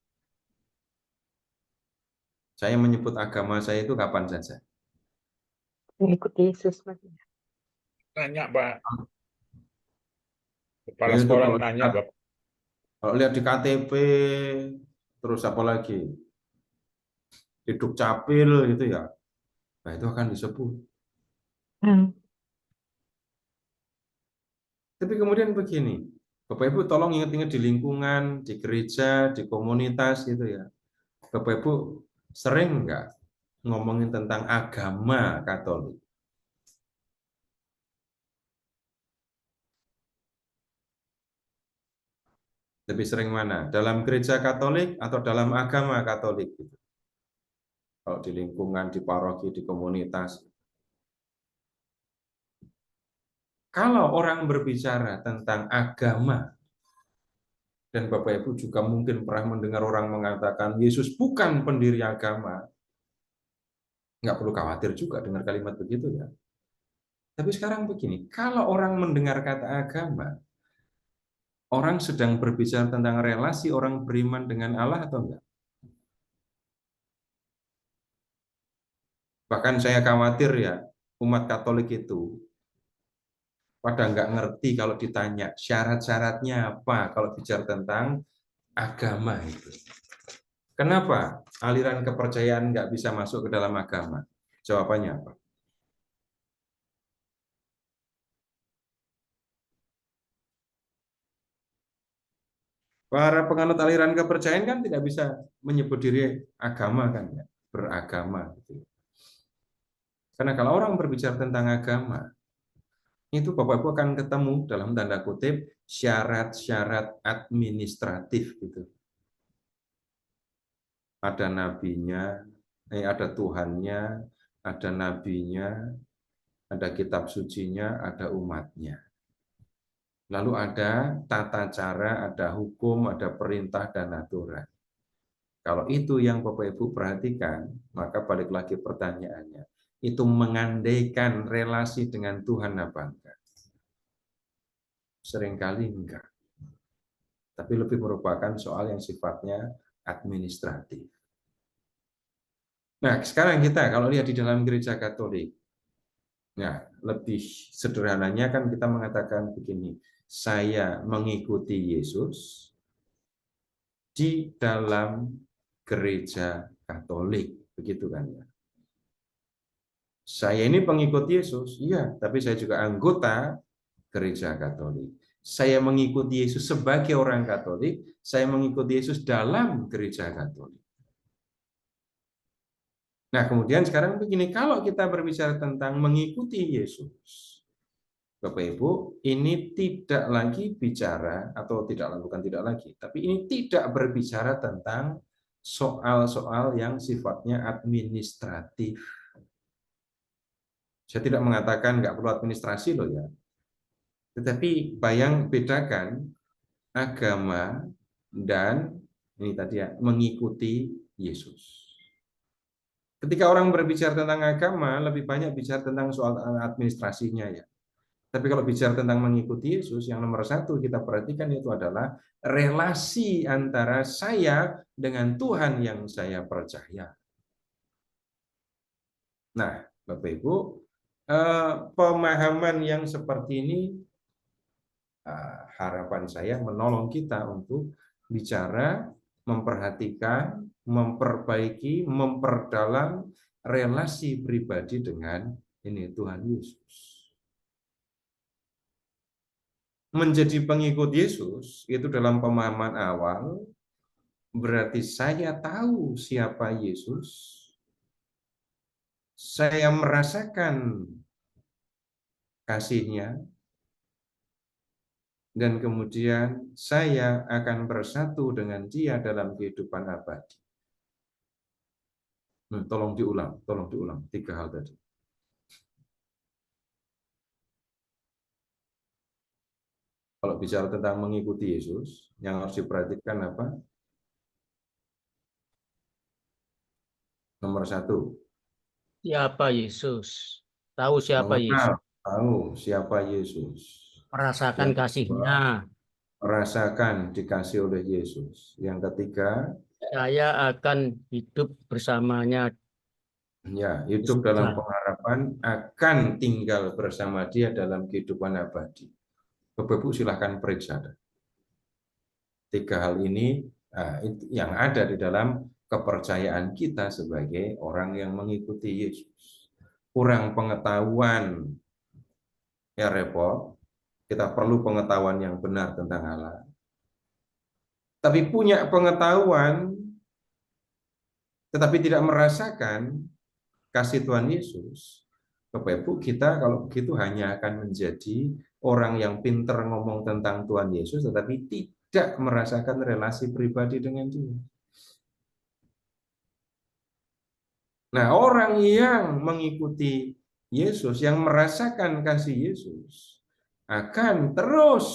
Saya menyebut agama saya itu kapan saja? Mengikut Yesus. Nanya, Pak. Kepala Ya, itu sekolah nanya, Pak. kalau lihat di KTP, terus apa lagi? Hidup capil gitu ya. Nah, itu akan disebut. Tapi kemudian begini, Bapak Ibu tolong ingat-ingat di lingkungan, di gereja, di komunitas gitu ya. Bapak Ibu sering nggak ngomongin tentang agama Katolik? Lebih sering mana? Dalam gereja Katolik atau dalam agama Katolik? Gitu. Kalau di lingkungan, di paroki, di komunitas. Kalau orang berbicara tentang agama, dan Bapak Ibu juga mungkin pernah mendengar orang mengatakan Yesus bukan pendiri agama, nggak perlu khawatir juga dengar kalimat begitu ya. Tapi sekarang begini, kalau orang mendengar kata agama, orang sedang berbicara tentang relasi orang beriman dengan Allah atau enggak? Bahkan saya khawatir ya, umat Katolik itu pada nggak ngerti kalau ditanya syarat-syaratnya apa kalau bicara tentang agama itu. Kenapa aliran kepercayaan nggak bisa masuk ke dalam agama? Jawabannya apa? Para penganut aliran kepercayaan kan tidak bisa menyebut diri agama kan ya, beragama gitu. Karena kalau orang berbicara tentang agama, itu Bapak Ibu akan ketemu dalam tanda kutip syarat-syarat administratif gitu. Ada nabinya, ada Tuhannya, ada nabinya, ada kitab sucinya, ada umatnya. Lalu ada tata cara, ada hukum, ada perintah dan aturan. Kalau itu yang Bapak Ibu perhatikan, maka balik lagi pertanyaannya. Itu mengandaikan relasi dengan Tuhan apa enggak? Seringkali enggak. Tapi lebih merupakan soal yang sifatnya administratif. Nah, sekarang kita kalau lihat di dalam gereja Katolik, Nah, lebih sederhananya kan kita mengatakan begini, saya mengikuti Yesus di dalam gereja Katolik, begitu kan ya. Saya ini pengikut Yesus, iya, tapi saya juga anggota gereja Katolik. Saya mengikuti Yesus sebagai orang Katolik, saya mengikuti Yesus dalam gereja Katolik. Nah, kemudian sekarang begini, kalau kita berbicara tentang mengikuti Yesus, Bapak Ibu, ini tidak lagi bicara, atau bukan tidak lagi, tapi ini tidak berbicara tentang soal-soal yang sifatnya administratif. Saya tidak mengatakan nggak perlu administrasi loh ya. Tetapi bedakan agama dan ini tadi ya, mengikuti Yesus. Ketika orang berbicara tentang agama, lebih banyak bicara tentang soal administrasinya ya. Tapi kalau bicara tentang mengikuti Yesus, yang nomor satu kita perhatikan itu adalah relasi antara saya dengan Tuhan yang saya percaya. Nah, Bapak Ibu, pemahaman yang seperti ini harapan saya menolong kita untuk bicara, memperhatikan, memperbaiki, memperdalam relasi pribadi dengan ini Tuhan Yesus. Menjadi pengikut Yesus itu dalam pemahaman awal berarti saya tahu siapa Yesus, saya merasakan kasih-Nya, dan kemudian saya akan bersatu dengan Dia dalam kehidupan abadi. Tolong diulang 3 hal tadi. Kalau bicara tentang mengikuti Yesus, yang harus diperhatikan apa? Nomor 1, Siapa Yesus? Tahu siapa Yesus? mengenal, tahu siapa Yesus. Merasakan Yang kasih-Nya. merasakan dikasih oleh Yesus. Yang ketiga, Saya akan hidup bersamanya ya, di hidup dalam surga. pengharapan akan tinggal bersama Dia dalam kehidupan abadi. Bapak Ibu silahkan periksa. 3 hal ini yang ada di dalam kepercayaan kita sebagai orang yang mengikuti Yesus. Kurang pengetahuan, ya repot. Kita perlu pengetahuan yang benar tentang Allah. Tapi punya pengetahuan, tetapi tidak merasakan kasih Tuhan Yesus, Bapak Ibu, kita kalau begitu hanya akan menjadi orang yang pinter ngomong tentang Tuhan Yesus, tetapi tidak merasakan relasi pribadi dengan Dia. Nah, orang yang mengikuti Yesus, yang merasakan kasih Yesus, akan terus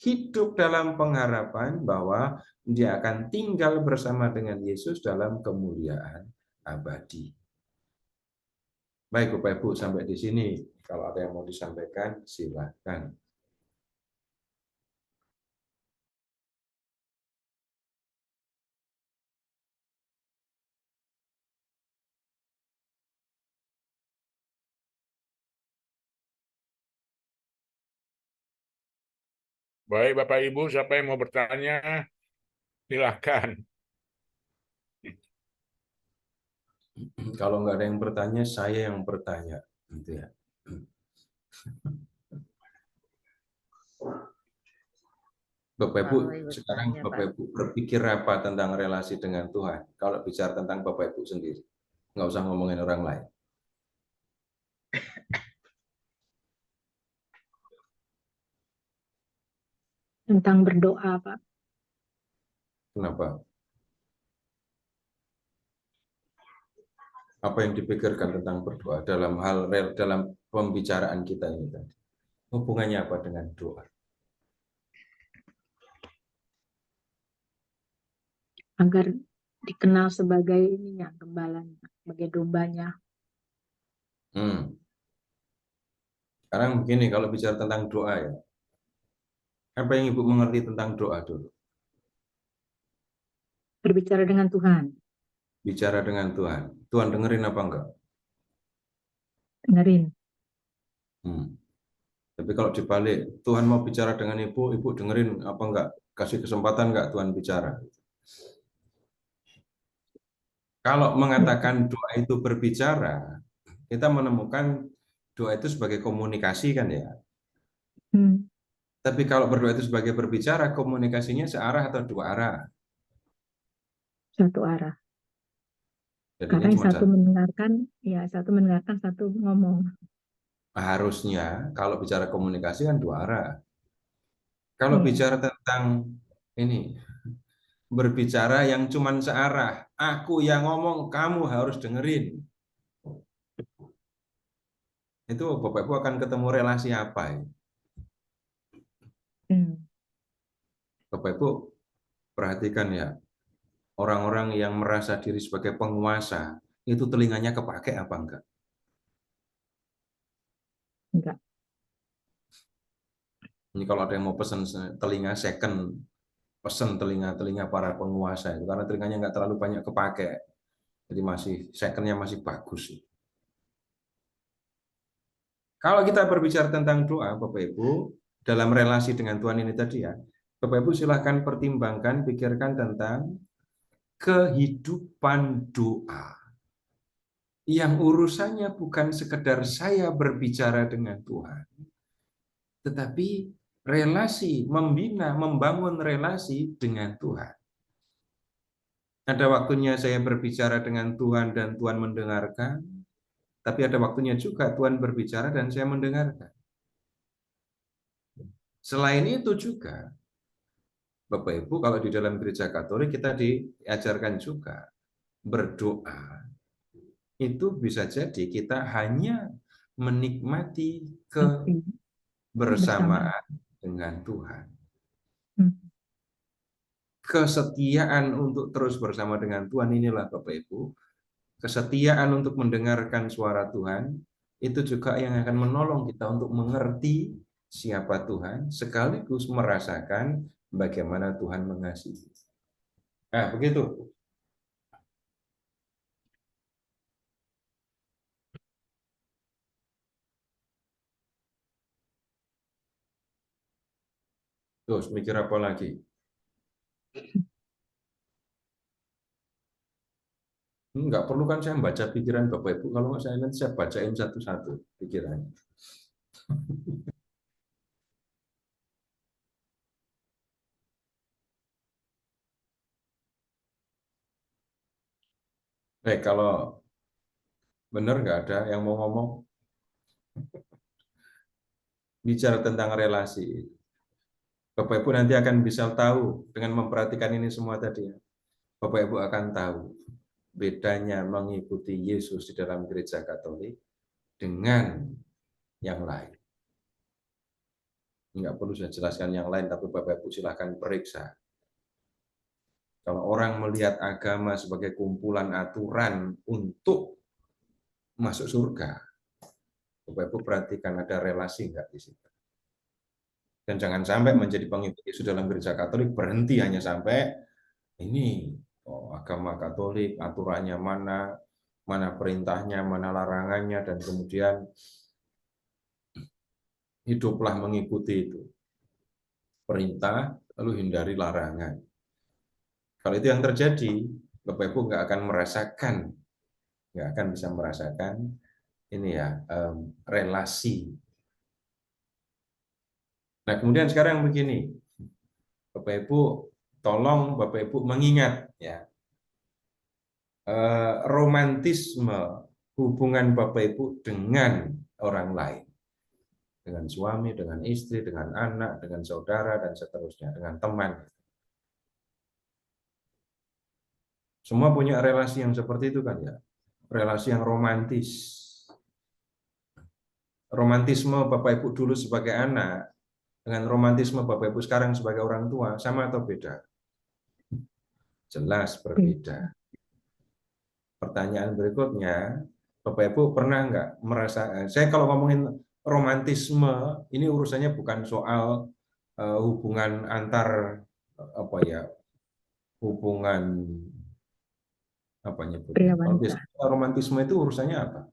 hidup dalam pengharapan bahwa dia akan tinggal bersama dengan Yesus dalam kemuliaan abadi. Baik Bapak Ibu, sampai di sini. Kalau ada yang mau disampaikan, silakan. Baik, Bapak Ibu, siapa yang mau bertanya? Silakan. Kalau nggak ada yang bertanya, saya yang bertanya. Gitu ya. Bapak Ibu, sekarang Bapak Ibu berpikir apa tentang relasi dengan Tuhan? Kalau bicara tentang Bapak Ibu sendiri, nggak usah ngomongin orang lain. Tentang berdoa, Pak. Kenapa? Apa yang dipikirkan tentang berdoa dalam pembicaraan kita ini tadi? Hubungannya apa dengan doa? Agar dikenal sebagai ininya, gembalanya, sebagai dombanya. Sekarang begini, kalau bicara tentang doa ya, apa yang Ibu mengerti tentang doa dulu? Berbicara dengan Tuhan. Bicara dengan Tuhan. Tuhan dengerin apa enggak? Dengerin. Tapi kalau dibalik, Tuhan mau bicara dengan ibu, ibu dengerin apa enggak? Kasih kesempatan enggak Tuhan bicara? Kalau mengatakan doa itu berbicara, kita menemukan doa itu sebagai komunikasi kan ya. Tapi kalau berdoa itu sebagai berbicara, komunikasinya searah atau dua arah? Satu arah. Jadinya Karena yang cuma satu mendengarkan, ya satu mendengarkan, satu ngomong. harusnya kalau bicara komunikasi kan dua arah. Kalau Iya. bicara tentang ini, berbicara yang cuma searah, aku yang ngomong, kamu harus dengerin. Itu Bapak Ibu akan ketemu relasi apa ya? Bapak Ibu perhatikan ya, orang-orang yang merasa diri sebagai penguasa, itu telinganya kepake apa enggak? Enggak. Ini kalau ada yang mau pesan telinga second, pesan telinga-telinga para penguasa itu, karena telinganya enggak terlalu banyak kepake. Jadi masih secondnya masih bagus. Kalau kita berbicara tentang doa, Bapak Ibu, dalam relasi dengan Tuhan ini tadi ya, Bapak Ibu silahkan pertimbangkan, pikirkan tentang kehidupan doa. Yang urusannya bukan sekedar saya berbicara dengan Tuhan, tetapi relasi, membina, membangun relasi dengan Tuhan. Ada waktunya saya berbicara dengan Tuhan dan Tuhan mendengarkan, tapi ada waktunya juga Tuhan berbicara dan saya mendengarkan. Selain itu juga, Bapak Ibu, kalau di dalam gereja Katolik kita diajarkan juga berdoa. Itu bisa jadi kita hanya menikmati kebersamaan dengan Tuhan. Kesetiaan untuk terus bersama dengan Tuhan inilah Bapak Ibu. Kesetiaan untuk mendengarkan suara Tuhan, itu juga yang akan menolong kita untuk mengerti siapa Tuhan, sekaligus merasakan bagaimana Tuhan mengasihi. Nah, begitu. Terus mikir apa lagi? Enggak perlu kan saya membaca pikiran Bapak Ibu, kalau nggak saya nanti saya bacain satu-satu pikirannya. Baik, kalau benar nggak ada yang mau ngomong bicara tentang relasi. Bapak Ibu nanti akan bisa tahu dengan memperhatikan ini semua tadi ya. Bapak Ibu akan tahu bedanya mengikuti Yesus di dalam gereja Katolik dengan yang lain. Enggak perlu saya jelaskan yang lain, tapi Bapak Ibu silahkan periksa. Kalau orang melihat agama sebagai kumpulan aturan untuk masuk surga, Bapak Ibu perhatikan ada relasi enggak di situ. Dan jangan sampai menjadi pengikut Yesus dalam gereja Katolik berhenti hanya sampai ini agama Katolik, aturannya mana, mana perintahnya, mana larangannya, dan kemudian hiduplah mengikuti itu. Perintah, lalu hindari larangan. Kalau itu yang terjadi, Bapak Ibu nggak akan merasakan, nggak akan bisa merasakan ini ya, relasi. Nah, kemudian sekarang begini, Bapak Ibu, tolong Bapak Ibu mengingat ya, romantisme hubungan Bapak Ibu dengan orang lain, dengan suami, dengan istri, dengan anak, dengan saudara, dan seterusnya, dengan teman. Semua punya relasi yang seperti itu kan ya, relasi yang romantis. Romantisme Bapak Ibu dulu sebagai anak, dengan romantisme Bapak Ibu sekarang sebagai orang tua, sama atau beda? Jelas berbeda. Pertanyaan berikutnya, Bapak Ibu pernah nggak merasa, saya kalau ngomongin romantisme, ini urusannya bukan soal hubungan antar apa ya, hubungan apa nyebutnya. Kalau biasanya romantisme itu urusannya apa?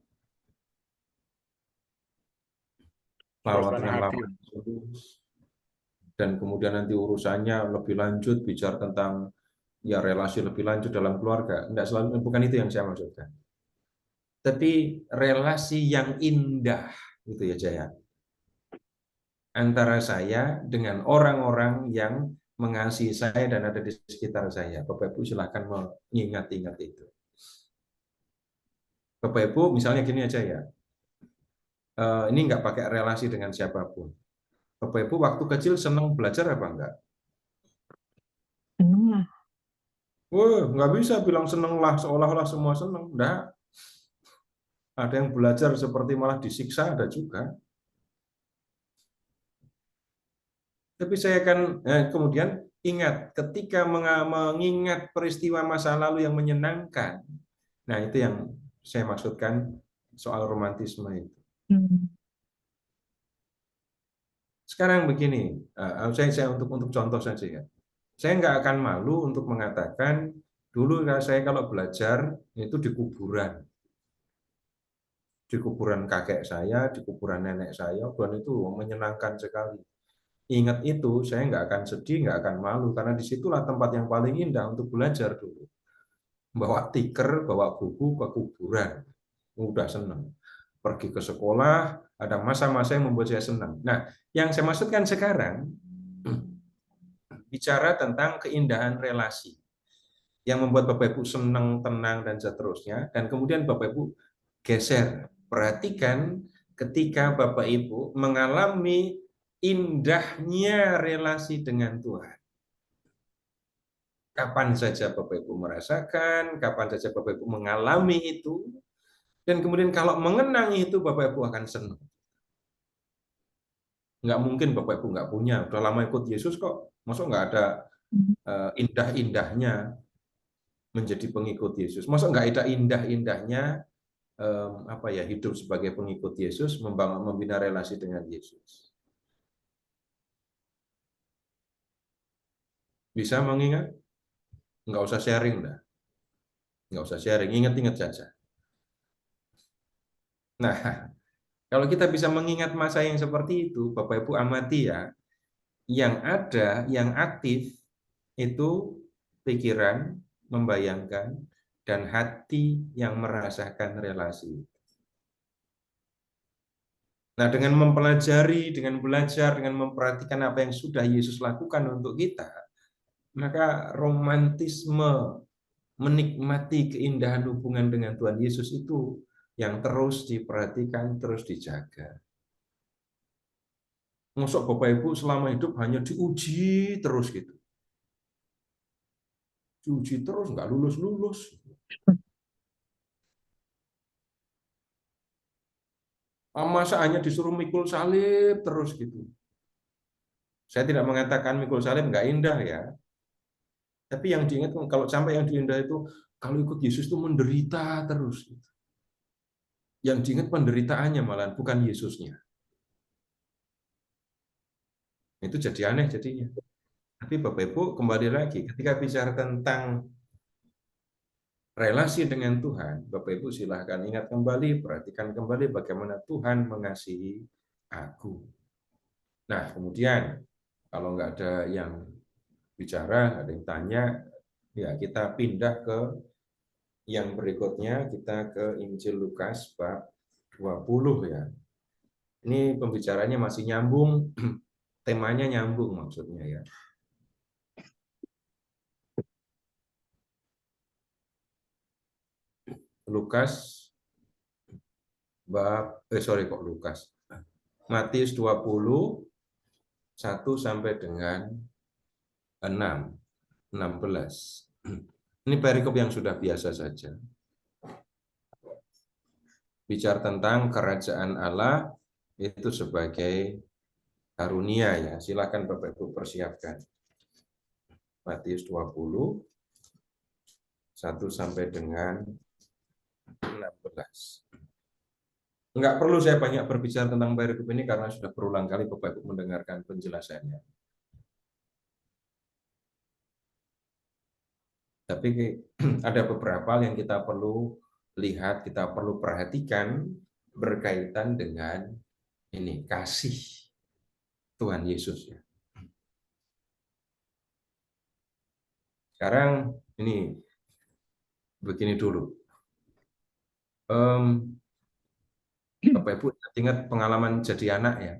Suasana hati. lawan Yesus. Dan kemudian nanti urusannya lebih lanjut, bicara tentang ya relasi lebih lanjut dalam keluarga. Enggak selalu, bukan itu yang saya maksudkan. Tapi relasi yang indah, gitu ya Jaya. Antara saya dengan orang-orang yang mengasihi saya dan ada di sekitar saya. Bapak Ibu silakan mengingat-ingat itu. Bapak Ibu misalnya gini aja ya. Ini nggak pakai relasi dengan siapapun. Bapak Ibu waktu kecil senang belajar apa enggak? Seneng lah. Wah, nggak bisa bilang seneng lah, seolah-olah semua seneng. Enggak. Ada yang belajar seperti malah disiksa, ada juga. Tapi saya akan kemudian ingat, ketika mengingat peristiwa masa lalu yang menyenangkan, nah itu yang saya maksudkan soal romantisme itu. Sekarang begini, saya untuk contoh saja ya. Saya nggak akan malu untuk mengatakan, dulu saya kalau belajar itu di kuburan. Di kuburan kakek saya, di kuburan nenek saya, dan itu menyenangkan sekali. Ingat itu, saya nggak akan sedih, nggak akan malu, karena disitulah tempat yang paling indah untuk belajar dulu. Bawa tikar, bawa buku ke kuburan, udah senang. Pergi ke sekolah, ada masa-masa yang membuat saya senang. Nah, yang saya maksudkan sekarang, bicara tentang keindahan relasi, yang membuat Bapak Ibu senang, tenang, dan seterusnya, dan kemudian Bapak Ibu geser. Perhatikan ketika Bapak Ibu mengalami indahnya relasi dengan Tuhan. Kapan saja Bapak Ibu merasakan, kapan saja Bapak Ibu mengalami itu, dan kemudian kalau mengenang itu Bapak Ibu akan senang. Nggak mungkin Bapak Ibu nggak punya, udah lama ikut Yesus kok, masa nggak ada indah-indahnya menjadi pengikut Yesus. Masa nggak ada indah-indahnya hidup sebagai pengikut Yesus, membina relasi dengan Yesus. Bisa mengingat? Nggak usah sharing dah. Nggak usah sharing, ingat-ingat saja. Nah, kalau kita bisa mengingat masa yang seperti itu, Bapak Ibu amati ya, yang ada, yang aktif, itu pikiran, membayangkan, dan hati yang merasakan relasi. Nah, dengan mempelajari, dengan belajar, dengan memperhatikan apa yang sudah Yesus lakukan untuk kita, maka romantisme menikmati keindahan hubungan dengan Tuhan Yesus itu yang terus diperhatikan, terus dijaga. Masuk Bapak Ibu selama hidup hanya diuji terus gitu. Diuji terus, nggak lulus-lulus. Masa hanya disuruh mikul salib terus gitu. Saya tidak mengatakan mikul salib nggak indah ya. Tapi yang diingat kalau sampai yang diindah itu kalau ikut Yesus itu menderita terus. Yang diingat penderitaannya malah bukan Yesusnya. Itu jadi aneh jadinya. Tapi Bapak Ibu kembali lagi ketika bicara tentang relasi dengan Tuhan, Bapak Ibu silahkan ingat kembali, perhatikan kembali bagaimana Tuhan mengasihi aku. Nah, kemudian kalau nggak ada yang bicara, nggak ada yang tanya, ya kita pindah ke yang berikutnya, kita ke Injil Lukas bab 20 ya. Ini pembicaranya masih nyambung, temanya nyambung maksudnya ya. Lukas Matius 20 1 sampai dengan 16. Ini perikop yang sudah biasa saja. Bicara tentang kerajaan Allah itu sebagai karunia ya. Silakan Bapak Ibu persiapkan. Matius 20 1 sampai dengan 16. Enggak perlu saya banyak berbicara tentang perikop ini karena sudah berulang kali Bapak Ibu mendengarkan penjelasannya. Tapi ada beberapa hal yang kita perlu lihat, kita perlu perhatikan berkaitan dengan ini kasih Tuhan Yesus ya. Sekarang ini begini dulu. Bapak Ibu ingat pengalaman jadi anak ya.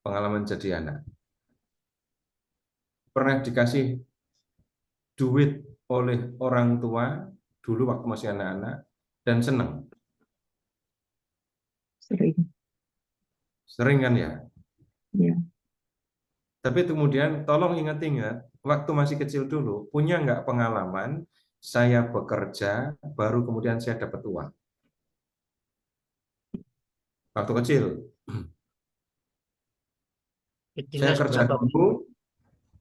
Pengalaman jadi anak. Pernah dikasih duit oleh orang tua dulu waktu masih anak-anak dan senang. Sering. Sering kan ya? Ya. Tapi kemudian tolong ingat-ingat, waktu masih kecil dulu, punya nggak pengalaman saya bekerja, baru kemudian saya dapat uang? Waktu kecil. Kecilnya Saya kerja seberapa, Pak? dulu,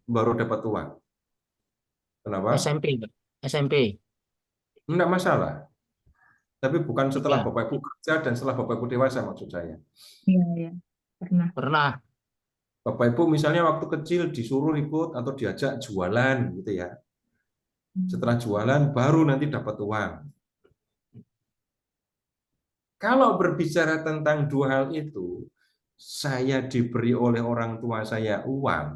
baru dapat uang. Kenapa? SMP, Pak. SMP. Enggak masalah. Tapi bukan setelah Ya, Bapak Ibu kerja dan setelah Bapak Ibu dewasa maksud saya. Iya, ya. Pernah. pernah. Bapak Ibu misalnya waktu kecil disuruh ikut atau diajak jualan gitu ya. Setelah jualan baru nanti dapat uang. Kalau berbicara tentang dua hal itu, saya diberi oleh orang tua saya uang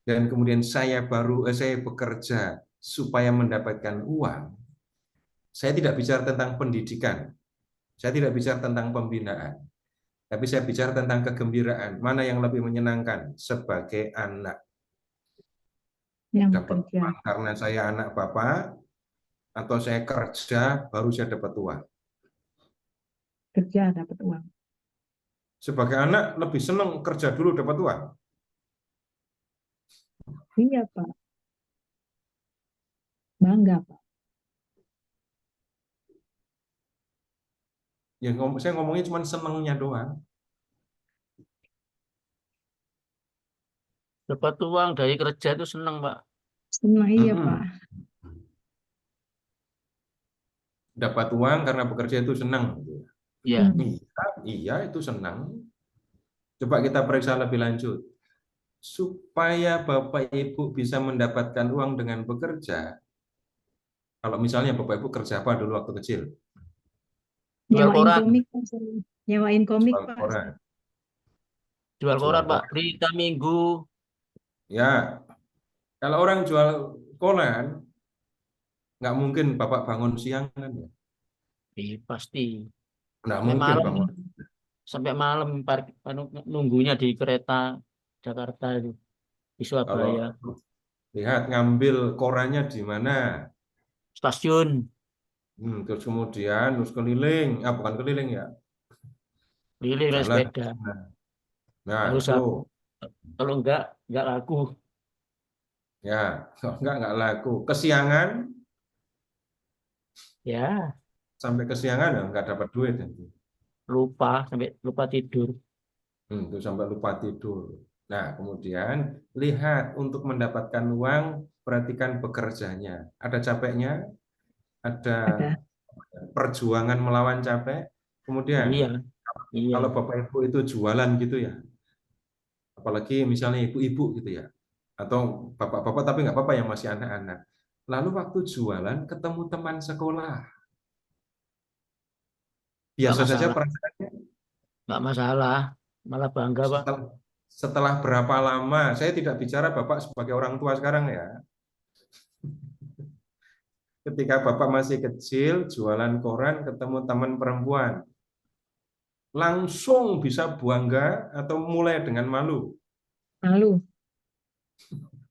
dan kemudian saya bekerja supaya mendapatkan uang. Saya tidak bicara tentang pendidikan. Saya tidak bicara tentang pembinaan. Tapi saya bicara tentang kegembiraan. Mana yang lebih menyenangkan sebagai anak? Yang Dapat kerja. uang karena saya anak bapak, atau saya kerja baru saya dapat uang? Kerja dapat uang. Sebagai anak lebih senang kerja dulu dapat uang. Iya, Pak. Bangga, Pak. Ya, saya ngomongnya cuma senangnya doang. Dapat uang dari kerja itu senang, Pak. Senang, iya, Mm-mm. Pak. Dapat uang karena bekerja itu senang. Ya, Iya, itu senang. Coba kita periksa lebih lanjut. Supaya Bapak Ibu bisa mendapatkan uang dengan bekerja, kalau misalnya Bapak Ibu kerja apa dulu waktu kecil? jual Nyewain koran. komik, Pak. Nyewain komik, Jual Pak. koran. Jual Jual koran, Pak. koran. Berita Minggu. Ya, kalau orang jual koran, nggak mungkin Bapak bangun siang kan ya? Pasti. Nggak Sampai mungkin malam. bangun. Sampai malam nunggunya di kereta Jakarta itu. Di Surabaya. Kalau lihat ngambil korannya di mana? Stasiun. Terus kemudian terus keliling, bukan keliling ya, Keliling naik jalan. sepeda. Nah Harus itu aku. Kalau enggak laku. ya, kalau nggak laku. Kesiangan Ya, sampai kesiangan ya nggak dapat duit nanti. sampai lupa tidur. Itu sampai lupa tidur. Nah kemudian lihat untuk mendapatkan uang, perhatikan bekerjanya. Ada capeknya, ada Ada. perjuangan melawan capek. Kemudian Iya, iya. kalau Bapak Ibu itu jualan gitu ya, apalagi misalnya ibu-ibu gitu ya, atau bapak-bapak tapi nggak apa-apa yang masih anak-anak. Lalu waktu jualan ketemu teman sekolah, Enggak biasa saja masalah. perasaannya. Enggak masalah. Malah bangga, Pak. Setelah berapa lama, saya tidak bicara Bapak sebagai orang tua sekarang ya. Ketika Bapak masih kecil, jualan koran ketemu teman perempuan, langsung bisa bangga atau mulai dengan malu. Malu.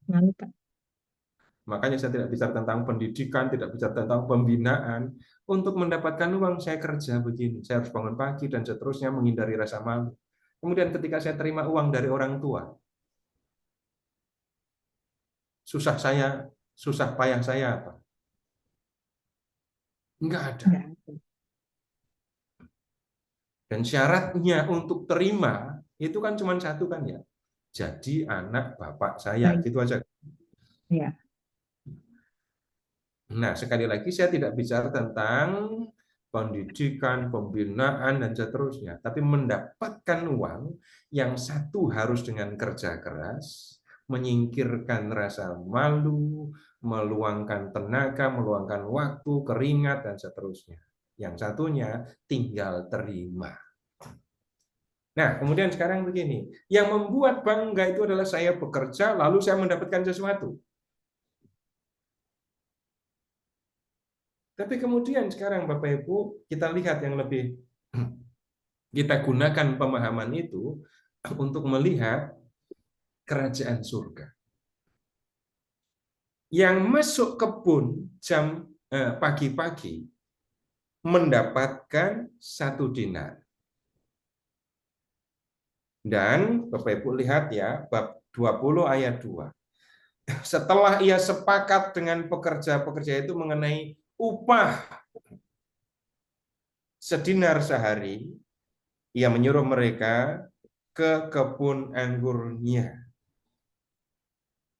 Malu, Pak. Makanya saya tidak bicara tentang pendidikan, tidak bicara tentang pembinaan. Untuk mendapatkan uang, saya kerja begini. Saya harus bangun pagi dan seterusnya menghindari rasa malu. Kemudian ketika saya terima uang dari orang tua, susah payah saya apa? Enggak ada. Enggak ada. Dan syaratnya untuk terima, itu kan cuma satu kan ya. Jadi anak bapak saya, Baik. gitu aja. Ya. Nah, sekali lagi saya tidak bicara tentang pendidikan, pembinaan, dan seterusnya. Tapi mendapatkan uang, yang satu harus dengan kerja keras, menyingkirkan rasa malu, meluangkan tenaga, meluangkan waktu, keringat, dan seterusnya. Yang satunya tinggal terima. Nah, kemudian sekarang begini, yang membuat bangga itu adalah saya bekerja, lalu saya mendapatkan sesuatu. Tapi kemudian sekarang Bapak Ibu, kita lihat yang lebih, kita gunakan pemahaman itu untuk melihat kerajaan surga. Yang masuk kebun jam pagi-pagi mendapatkan 1 dinar. Dan Bapak Ibu lihat ya, bab 20 ayat 2. Setelah ia sepakat dengan pekerja-pekerja itu mengenai upah sedinar sehari, ia menyuruh mereka ke kebun anggurnya.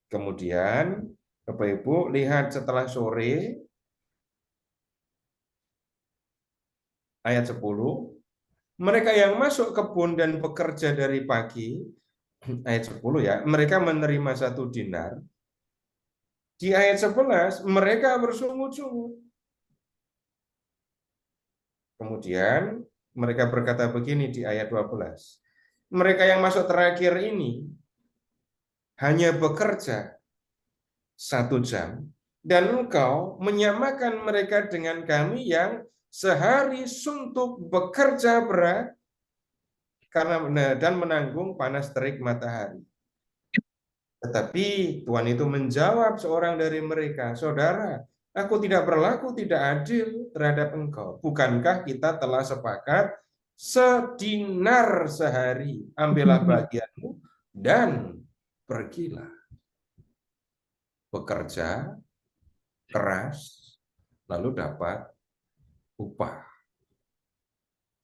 Kemudian Bapak Ibu lihat setelah sore ayat 10, mereka yang masuk kebun dan bekerja dari pagi, ayat 10 ya, mereka menerima 1 dinar. Di ayat 11 mereka bersungut-sungut. Kemudian mereka berkata begini di ayat 12. Mereka yang masuk terakhir ini hanya bekerja 1 jam, dan engkau menyamakan mereka dengan kami yang sehari suntuk bekerja berat dan menanggung panas terik matahari. Tetapi Tuhan itu menjawab seorang dari mereka, saudara, aku tidak berlaku tidak adil terhadap engkau. Bukankah kita telah sepakat 1 dinar sehari? Ambillah bagianmu dan pergilah. Bekerja keras, lalu dapat upah.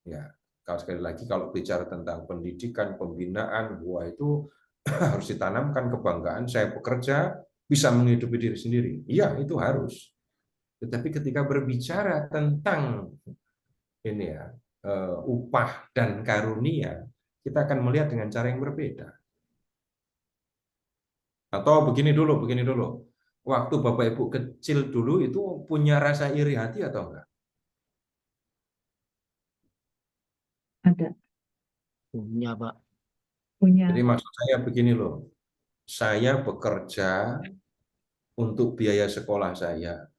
Ya, kalau sekali lagi kalau bicara tentang pendidikan, pembinaan, wah itu harus ditanamkan kebanggaan, saya bekerja bisa menghidupi diri sendiri. Iya, itu harus. Tetapi ketika berbicara tentang ini ya, upah dan karunia, kita akan melihat dengan cara yang berbeda. Atau begini dulu. Waktu Bapak Ibu kecil dulu itu punya rasa iri hati atau enggak? Ada. Punya, Pak. Punya. Jadi maksud saya begini loh, saya bekerja untuk biaya sekolah saya.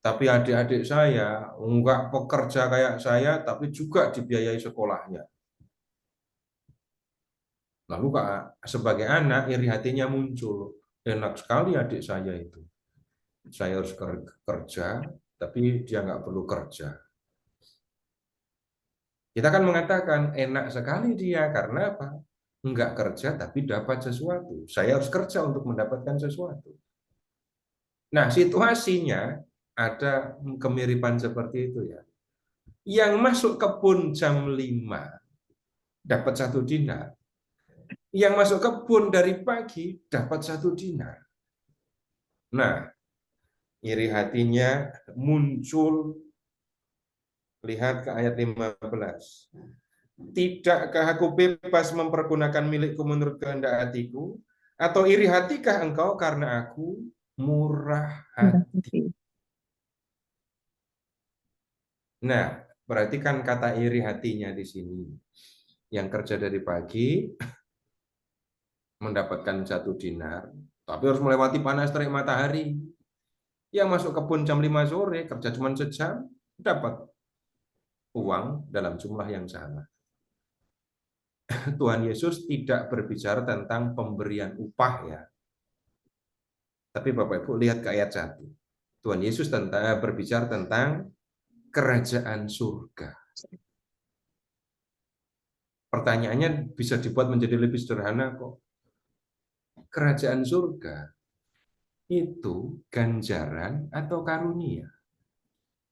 Tapi adik-adik saya enggak bekerja kayak saya, tapi juga dibiayai sekolahnya. Lalu sebagai anak, iri hatinya muncul. Enak sekali adik saya itu. Saya harus kerja, tapi dia nggak perlu kerja. Kita kan mengatakan, enak sekali dia, karena apa? Enggak kerja, tapi dapat sesuatu. Saya harus kerja untuk mendapatkan sesuatu. Nah, situasinya ada kemiripan seperti itu ya. Yang masuk kebun jam 5 dapat 1 dinar. Yang masuk kebun dari pagi dapat 1 dinar. Nah, iri hatinya muncul. Lihat ke ayat 15. Tidakkah aku bebas mempergunakan milikku menurut kehendak hatiku? Atau iri hatikah engkau karena aku murah hati? Nah, perhatikan kata iri hatinya di sini. Yang kerja dari pagi mendapatkan 1 dinar, tapi harus melewati panas terik matahari. Yang masuk kebun jam 5 sore, kerja cuma sejam, dapat uang dalam jumlah yang sama. Tuhan Yesus tidak berbicara tentang pemberian upah ya. Tapi Bapak Ibu lihat ke ayat 1. Tuhan Yesus berbicara tentang kerajaan surga. Pertanyaannya bisa dibuat menjadi lebih sederhana kok. Kerajaan surga itu ganjaran atau karunia?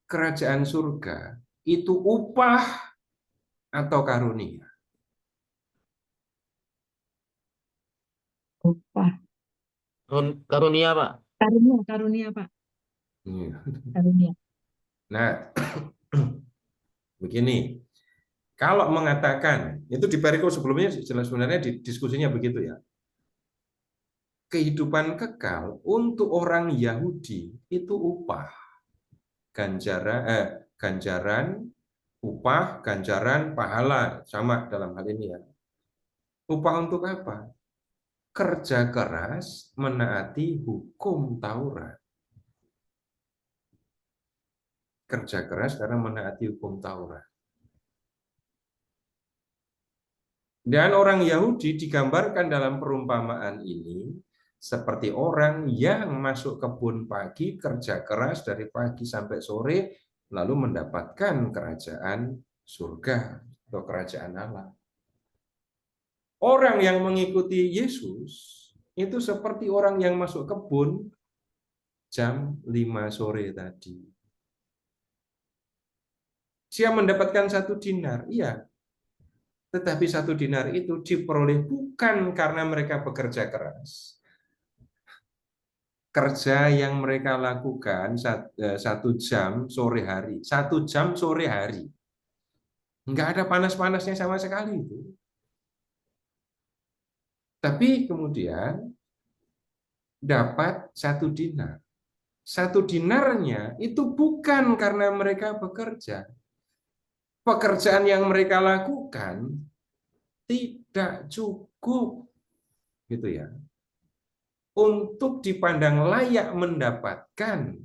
Kerajaan surga itu upah atau karunia? Upah. Karunia, Pak. Karunia, Pak. Iya. Karunia. Nah, begini. Kalau mengatakan, itu di perikop sebelumnya sebenarnya diskusinya begitu ya. Kehidupan kekal untuk orang Yahudi itu upah. Ganjaran, Upah, ganjaran, pahala, sama dalam hal ini ya. Upah untuk apa? Kerja keras menaati hukum Taurat. Kerja keras karena menaati hukum Taurat. Dan orang Yahudi digambarkan dalam perumpamaan ini seperti orang yang masuk kebun pagi, kerja keras dari pagi sampai sore, lalu mendapatkan kerajaan surga atau kerajaan Allah. Orang yang mengikuti Yesus itu seperti orang yang masuk kebun jam 5 sore tadi. Dia mendapatkan 1 dinar, iya. Tetapi 1 dinar itu diperoleh bukan karena mereka bekerja keras. Kerja yang mereka lakukan 1 jam sore hari. 1 jam sore hari. Nggak ada panas-panasnya sama sekali itu. Tapi kemudian dapat 1 dinar. 1 dinarnya itu bukan karena mereka bekerja. Pekerjaan yang mereka lakukan tidak cukup, gitu ya, untuk dipandang layak mendapatkan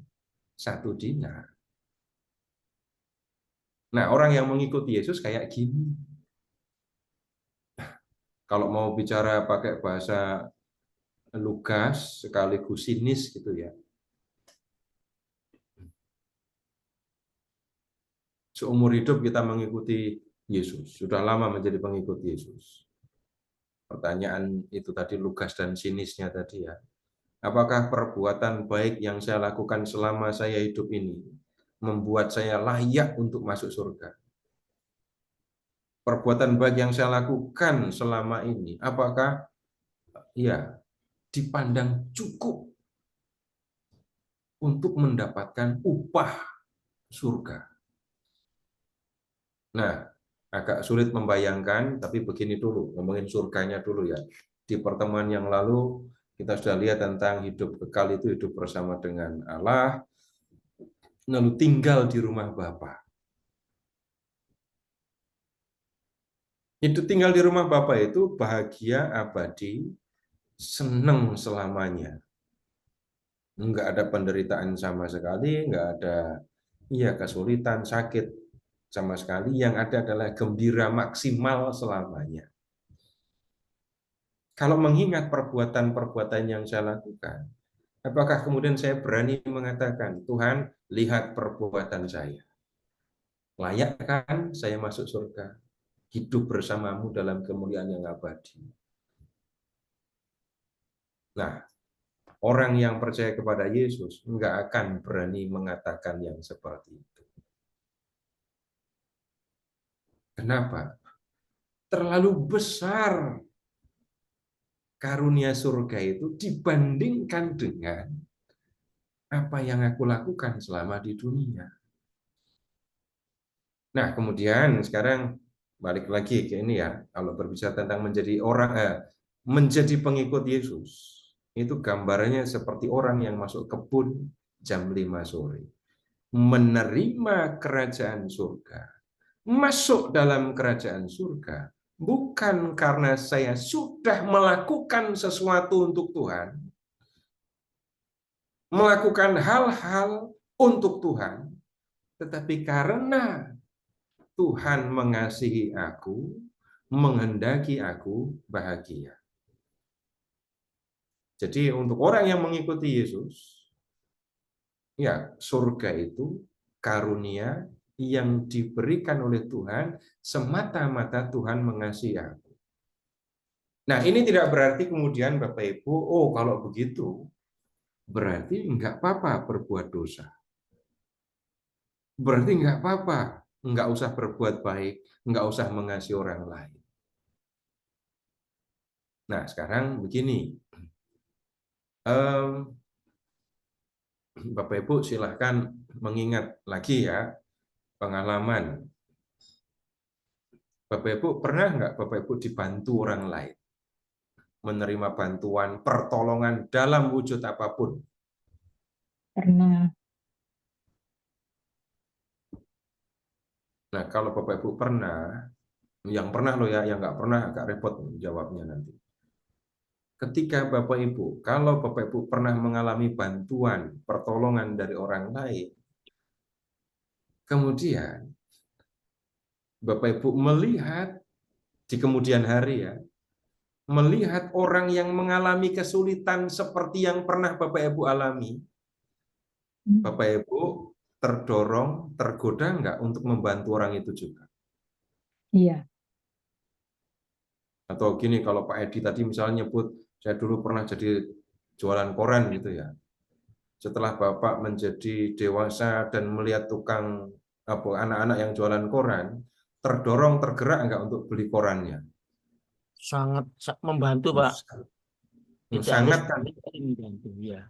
1 dinar. Nah, orang yang mengikuti Yesus kayak gini. Kalau mau bicara pakai bahasa lugas sekaligus sinis gitu ya. Seumur hidup kita mengikuti Yesus, sudah lama menjadi pengikut Yesus. Pertanyaan itu tadi lugas dan sinisnya tadi ya. Apakah perbuatan baik yang saya lakukan selama saya hidup ini membuat saya layak untuk masuk surga? Perbuatan baik yang saya lakukan selama ini, apakah ya dipandang cukup untuk mendapatkan upah surga? Nah, agak sulit membayangkan, tapi begini dulu, ngomongin surganya dulu ya. Di pertemuan yang lalu, kita sudah lihat tentang hidup kekal itu hidup bersama dengan Allah, lalu tinggal di rumah Bapa. Hidup tinggal di rumah Bapa itu bahagia abadi, senang selamanya. Enggak ada penderitaan sama sekali, enggak ada kesulitan, sakit sama sekali. Yang ada adalah gembira maksimal selamanya. Kalau mengingat perbuatan-perbuatan yang saya lakukan, apakah kemudian saya berani mengatakan, Tuhan, lihat perbuatan saya. Layak kan saya masuk surga? Hidup bersamamu dalam kemuliaan yang abadi. Nah, orang yang percaya kepada Yesus enggak akan berani mengatakan yang seperti itu. Kenapa? Terlalu besar karunia surga itu dibandingkan dengan apa yang aku lakukan selama di dunia. Nah, kemudian sekarang balik lagi ke ini ya, kalau berbicara tentang menjadi pengikut Yesus, itu gambarannya seperti orang yang masuk kebun jam 5 sore. Menerima kerajaan surga. Masuk dalam kerajaan surga bukan karena saya sudah melakukan sesuatu untuk Tuhan, melakukan hal-hal untuk Tuhan, tetapi karena Tuhan mengasihi aku, menghendaki aku bahagia. Jadi untuk orang yang mengikuti Yesus, ya surga itu karunia yang diberikan oleh Tuhan semata-mata Tuhan mengasihi aku. Nah, ini tidak berarti kemudian Bapak Ibu, oh kalau begitu berarti enggak apa-apa berbuat dosa. Berarti enggak apa-apa, enggak usah berbuat baik, enggak usah mengasihi orang lain. Nah, sekarang begini. Bapak Ibu silahkan mengingat lagi ya pengalaman. Bapak Ibu pernah enggak Bapak Ibu dibantu orang lain? Menerima bantuan, pertolongan dalam wujud apapun? Pernah. Nah, kalau Bapak Ibu pernah, yang pernah loh ya, yang nggak pernah agak repot jawabnya nanti. Ketika Bapak Ibu, kalau Bapak Ibu pernah mengalami bantuan, pertolongan dari orang lain, kemudian Bapak Ibu melihat di kemudian hari ya, melihat orang yang mengalami kesulitan seperti yang pernah Bapak Ibu alami, Bapak Ibu terdorong, tergoda nggak untuk membantu orang itu juga? Iya. Atau gini, kalau Pak Edi tadi misalnya nyebut, saya dulu pernah jadi jualan koran gitu ya. Setelah Bapak menjadi dewasa dan melihat tukang anak-anak yang jualan koran, terdorong, tergerak nggak untuk beli korannya? Sangat membantu, Pak. Tidak harus Sangat kan? beli, tapi membantu. Ya.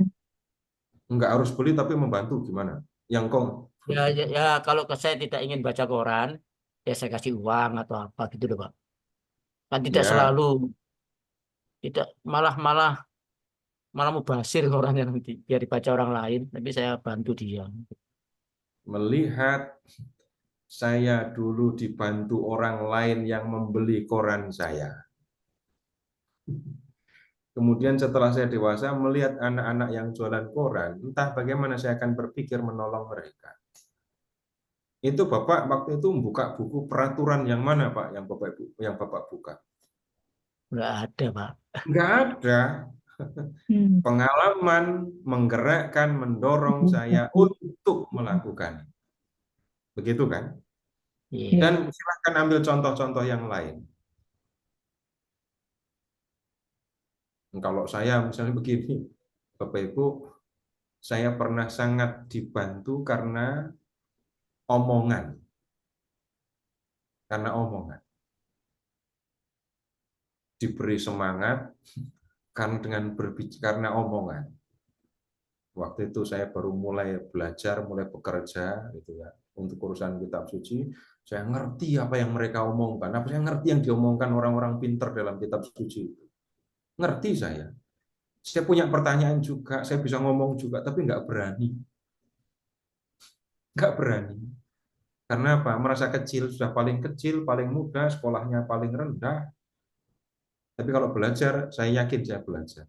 Nggak harus beli tapi membantu gimana? Yang kok Ya, kalau saya tidak ingin baca koran, ya saya kasih uang atau apa gitu loh, Pak. Kan tidak ya selalu, tidak malah malah malah mubazir korannya nanti biar dibaca orang lain, tapi saya bantu dia. melihat saya dulu dibantu orang lain yang membeli koran saya. Kemudian setelah saya dewasa melihat anak-anak yang jualan koran, entah bagaimana saya akan berpikir menolong mereka. Itu Bapak waktu itu membuka buku peraturan yang mana Pak yang Bapak buka? Nggak ada, Pak. Nggak ada. Pengalaman menggerakkan, mendorong saya untuk melakukan. Begitu kan? Iya. Dan silahkan ambil contoh-contoh yang lain. Kalau saya misalnya begini, Bapak Ibu, saya pernah sangat dibantu karena omongan. Karena omongan. Diberi semangat karena karena omongan. Waktu itu saya baru mulai belajar, mulai bekerja gitu ya, untuk urusan kitab suci. Saya ngerti apa yang mereka omongkan, apa saya ngerti yang diomongkan orang-orang pintar dalam kitab suci itu. Ngerti saya. Saya punya pertanyaan juga, saya bisa ngomong juga, tapi nggak berani. Nggak berani. Karena apa? Merasa kecil, sudah paling kecil, paling muda, sekolahnya paling rendah. Tapi kalau belajar, saya yakin saya belajar.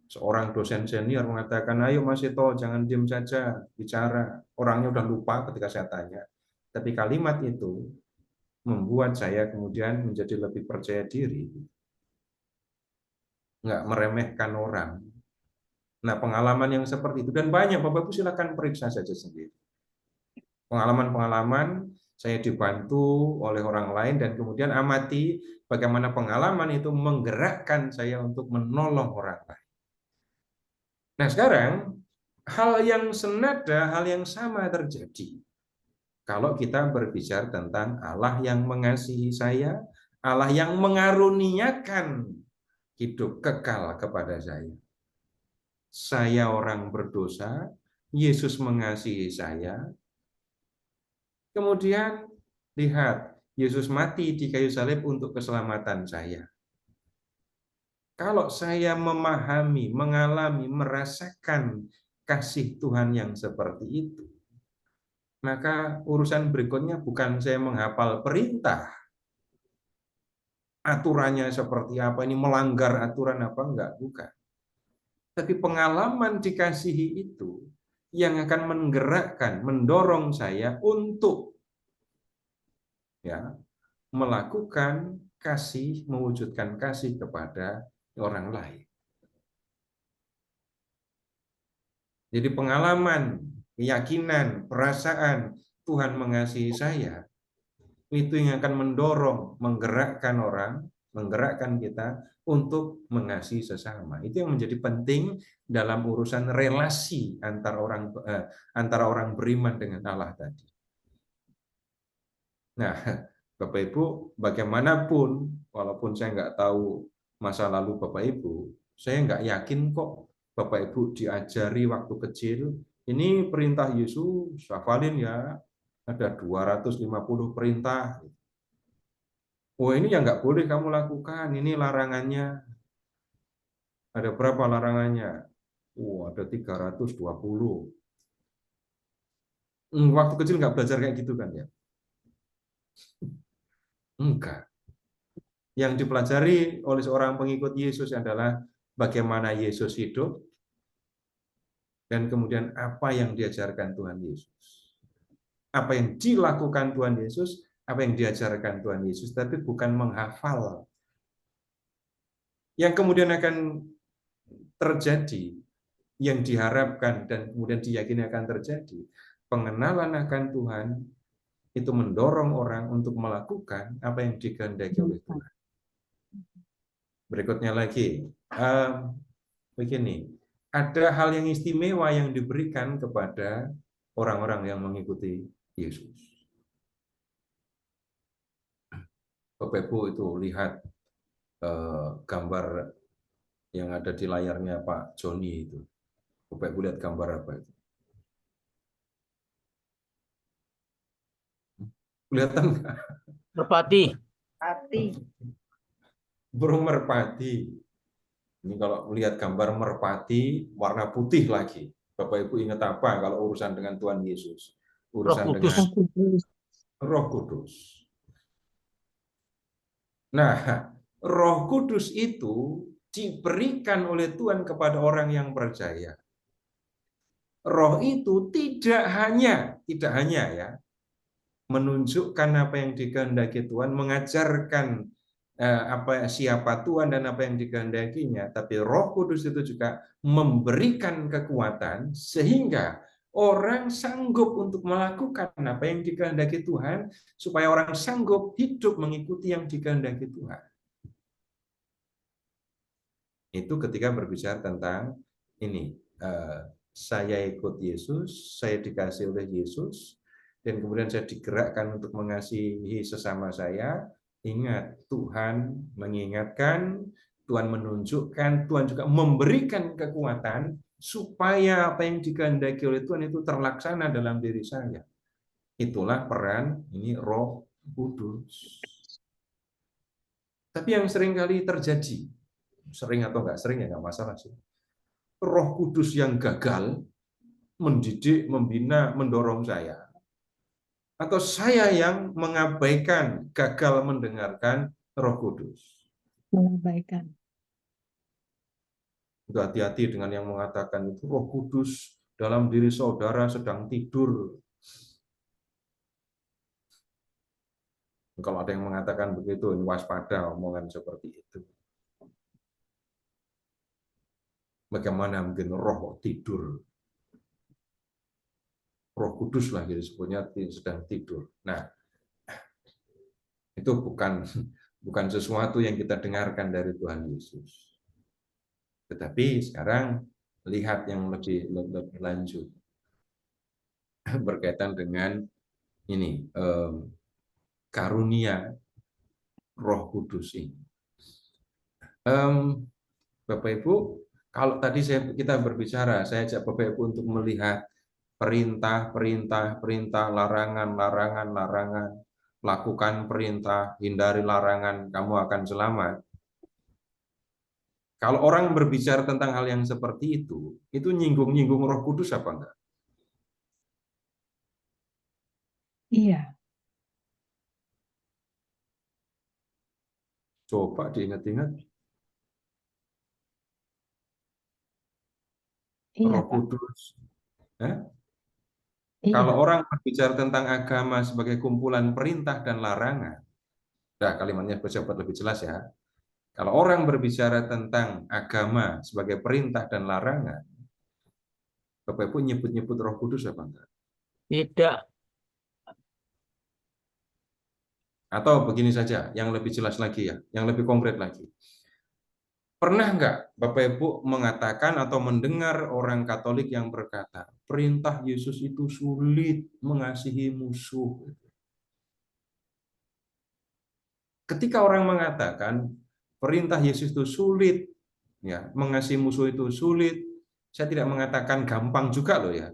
Seorang dosen senior mengatakan, ayo Mas Ito, jangan diam saja, bicara. Orangnya udah lupa ketika saya tanya. Tapi kalimat itu membuat saya kemudian menjadi lebih percaya diri. Nggak meremehkan orang. Nah, pengalaman yang seperti itu. Dan banyak, Bapak-Ibu silakan periksa saja sendiri. Pengalaman-pengalaman saya dibantu oleh orang lain dan kemudian amati bagaimana pengalaman itu menggerakkan saya untuk menolong orang lain. Nah, sekarang hal yang senada, hal yang sama terjadi kalau kita berbicara tentang Allah yang mengasihi saya, Allah yang mengaruniakan hidup kekal kepada saya. Saya orang berdosa, Yesus mengasihi saya. Kemudian lihat, Yesus mati di kayu salib untuk keselamatan saya. Kalau saya memahami, mengalami, merasakan kasih Tuhan yang seperti itu, maka urusan berikutnya bukan saya menghafal perintah, aturannya seperti apa, ini melanggar aturan apa enggak, bukan. Tapi pengalaman dikasihi itu yang akan menggerakkan, mendorong saya untuk ya melakukan kasih, mewujudkan kasih kepada orang lain. Jadi pengalaman, keyakinan, perasaan Tuhan mengasihi saya, itu yang akan mendorong, menggerakkan orang, menggerakkan kita untuk mengasihi sesama. Itu yang menjadi penting dalam urusan relasi antara orang beriman dengan Allah tadi. Nah, Bapak Ibu, bagaimanapun, walaupun saya nggak tahu masa lalu Bapak Ibu, saya nggak yakin kok Bapak Ibu diajari waktu kecil, ini perintah Yesus, hafalin ya, ada 250 perintah. Oh, ini yang nggak boleh kamu lakukan, ini larangannya. Ada berapa larangannya? Ada 320. Waktu kecil nggak belajar kayak gitu kan ya. Enggak. Yang dipelajari oleh seorang pengikut Yesus adalah bagaimana Yesus hidup dan kemudian apa yang diajarkan Tuhan Yesus. Apa yang dilakukan Tuhan Yesus, apa yang diajarkan Tuhan Yesus, tapi bukan menghafal. Yang kemudian akan terjadi, yang diharapkan dan kemudian diyakini akan terjadi, pengenalan akan Tuhan itu mendorong orang untuk melakukan apa yang dikehendaki oleh Tuhan. Berikutnya lagi, begini, ada hal yang istimewa yang diberikan kepada orang-orang yang mengikuti Yesus. Bapak Ibu itu lihat gambar yang ada di layarnya Pak Joni itu. Bapak Ibu lihat gambar apa itu? Kelihatan nggak? Merpati. Hati. Burung merpati. Ini kalau melihat gambar merpati warna putih lagi. Bapak Ibu ingat apa kalau urusan dengan Tuhan Yesus? Urusan Roh Kudus. dengan Roh Kudus. Nah, Roh Kudus itu diberikan oleh Tuhan kepada orang yang percaya. Roh itu tidak hanya ya, menunjukkan apa yang dikehendaki Tuhan, mengajarkan siapa Tuhan dan apa yang dikehendakinya, tapi Roh Kudus itu juga memberikan kekuatan sehingga orang sanggup untuk melakukan apa yang dikehendaki Tuhan, supaya orang sanggup hidup mengikuti yang dikehendaki Tuhan. Itu ketika berbicara tentang ini, saya ikut Yesus, saya dikasih oleh Yesus, dan kemudian saya digerakkan untuk mengasihi sesama saya. Ingat, Tuhan mengingatkan, Tuhan menunjukkan, Tuhan juga memberikan kekuatan supaya apa yang dikehendaki oleh Tuhan itu terlaksana dalam diri saya. Itulah peran ini Roh Kudus. Tapi yang seringkali terjadi, sering atau nggak sering ya nggak masalah sih. Roh Kudus yang gagal mendidik, membina, mendorong saya. Atau saya yang mengabaikan, gagal mendengarkan Roh Kudus. Mengabaikan. Hati-hati dengan yang mengatakan itu Roh Kudus dalam diri saudara sedang tidur. Kalau ada yang mengatakan begitu, waspada omongan seperti itu. Bagaimana mungkin roh tidur? Roh Kudus lah disebutnya sedang tidur. Nah, itu bukan sesuatu yang kita dengarkan dari Tuhan Yesus. Tetapi sekarang lihat yang lebih lanjut berkaitan dengan ini karunia Roh Kudus ini. Bapak Ibu, kalau tadi kita berbicara, saya ajak Bapak Ibu untuk melihat perintah, larangan, lakukan perintah, hindari larangan, kamu akan selamat. Kalau orang berbicara tentang hal yang seperti itu nyinggung-nyinggung Roh Kudus apa enggak? Iya. Coba diingat-ingat. Iya, Roh Pak. Kudus. Iya. Kalau orang berbicara tentang agama sebagai kumpulan perintah dan larangan, nah kalimatnya berjabat lebih jelas ya. Kalau orang berbicara tentang agama sebagai perintah dan larangan, Bapak Ibu nyebut-nyebut Roh Kudus apa enggak? Tidak. Atau begini saja, yang lebih jelas lagi ya, yang lebih konkret lagi. Pernah enggak Bapak Ibu mengatakan atau mendengar orang Katolik yang berkata, perintah Yesus itu sulit, mengasihi musuh. Ketika orang mengatakan perintah Yesus itu sulit, ya, mengasihi musuh itu sulit, saya tidak mengatakan gampang juga loh ya.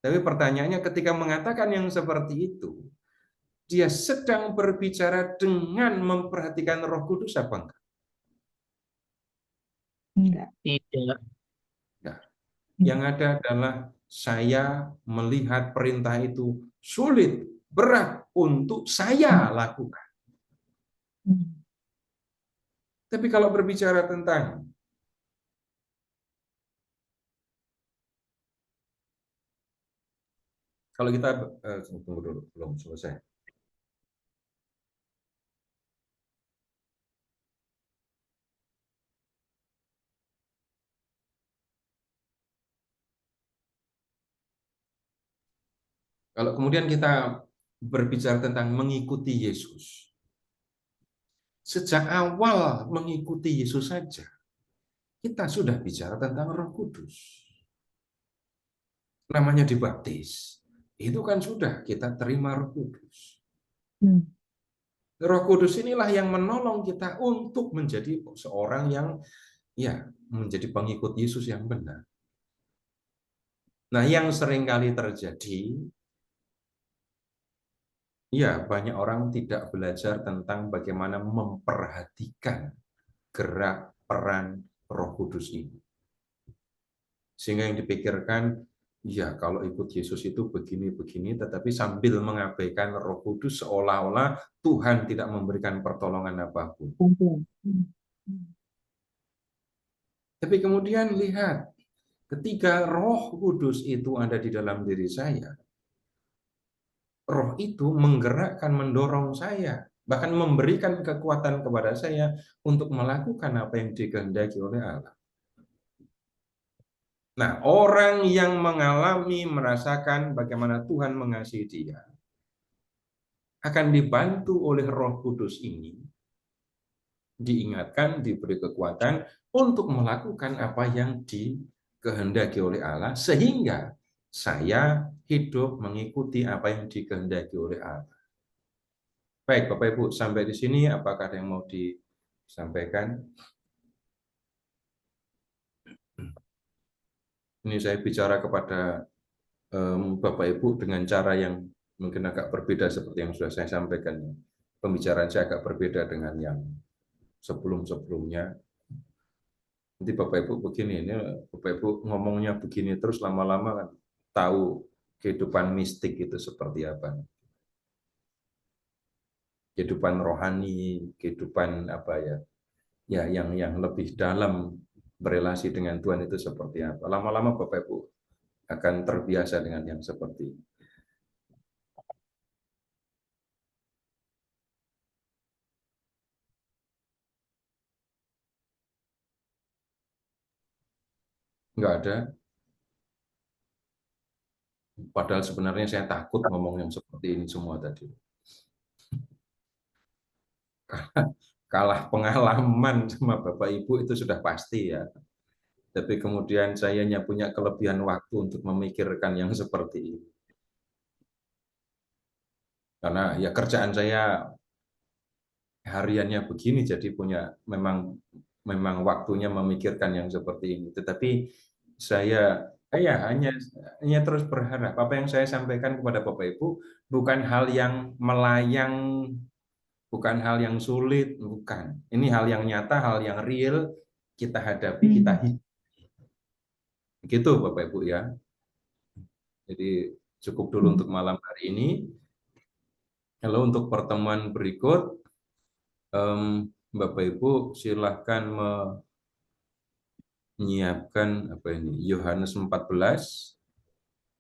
Tapi pertanyaannya ketika mengatakan yang seperti itu, dia sedang berbicara dengan memperhatikan Roh Kudus apa enggak? Enggak. Tidak. Nah, yang ada adalah saya melihat perintah itu sulit, berat, untuk saya lakukan. Tapi kalau berbicara tentang kalau kita tunggu dulu, belum selesai. Kalau kemudian kita berbicara tentang mengikuti Yesus, sejak awal mengikuti Yesus saja, kita sudah bicara tentang Roh Kudus. Namanya dibaptis, itu kan sudah kita terima Roh Kudus. Roh Kudus inilah yang menolong kita untuk menjadi seorang yang menjadi pengikut Yesus yang benar. Nah, yang seringkali terjadi, banyak orang tidak belajar tentang bagaimana memperhatikan gerak peran Roh Kudus ini. Sehingga yang dipikirkan, kalau ikut Yesus itu begini-begini, tetapi sambil mengabaikan Roh Kudus seolah-olah Tuhan tidak memberikan pertolongan apapun. Tapi kemudian lihat, ketika Roh Kudus itu ada di dalam diri saya, Roh itu menggerakkan, mendorong saya, bahkan memberikan kekuatan kepada saya untuk melakukan apa yang dikehendaki oleh Allah. Nah, orang yang mengalami, merasakan bagaimana Tuhan mengasihi dia, akan dibantu oleh Roh Kudus ini, diingatkan, diberi kekuatan untuk melakukan apa yang dikehendaki oleh Allah, sehingga saya hidup mengikuti apa yang dikehendaki oleh Allah. Baik, Bapak Ibu, sampai di sini apakah ada yang mau disampaikan? Ini saya bicara kepada Bapak Ibu dengan cara yang mungkin agak berbeda seperti yang sudah saya sampaikan. Pembicaraan saya agak berbeda dengan yang sebelum-sebelumnya. Nanti Bapak Ibu begini, ini Bapak Ibu ngomongnya begini terus lama-lama kan tahu kehidupan mistik itu seperti apa. Kehidupan rohani, kehidupan yang lebih dalam berelasi dengan Tuhan itu seperti apa. Lama-lama Bapak Ibu akan terbiasa dengan yang seperti ini. Enggak ada. Padahal sebenarnya saya takut ngomong yang seperti ini semua tadi. Kalah pengalaman sama Bapak Ibu itu sudah pasti ya. Tapi kemudian saya hanya punya kelebihan waktu untuk memikirkan yang seperti ini. Karena kerjaan saya hariannya begini, jadi memang waktunya memikirkan yang seperti ini. Tetapi saya hanya terus berharap apa yang saya sampaikan kepada Bapak Ibu bukan hal yang melayang, bukan hal yang sulit, bukan. Ini hal yang nyata, hal yang real kita hadapi, kita hidup. Begitu Bapak Ibu ya. Jadi cukup dulu untuk malam hari ini. Kalau untuk pertemuan berikut, Bapak Ibu silahkan menyiapkan Yohanes 14,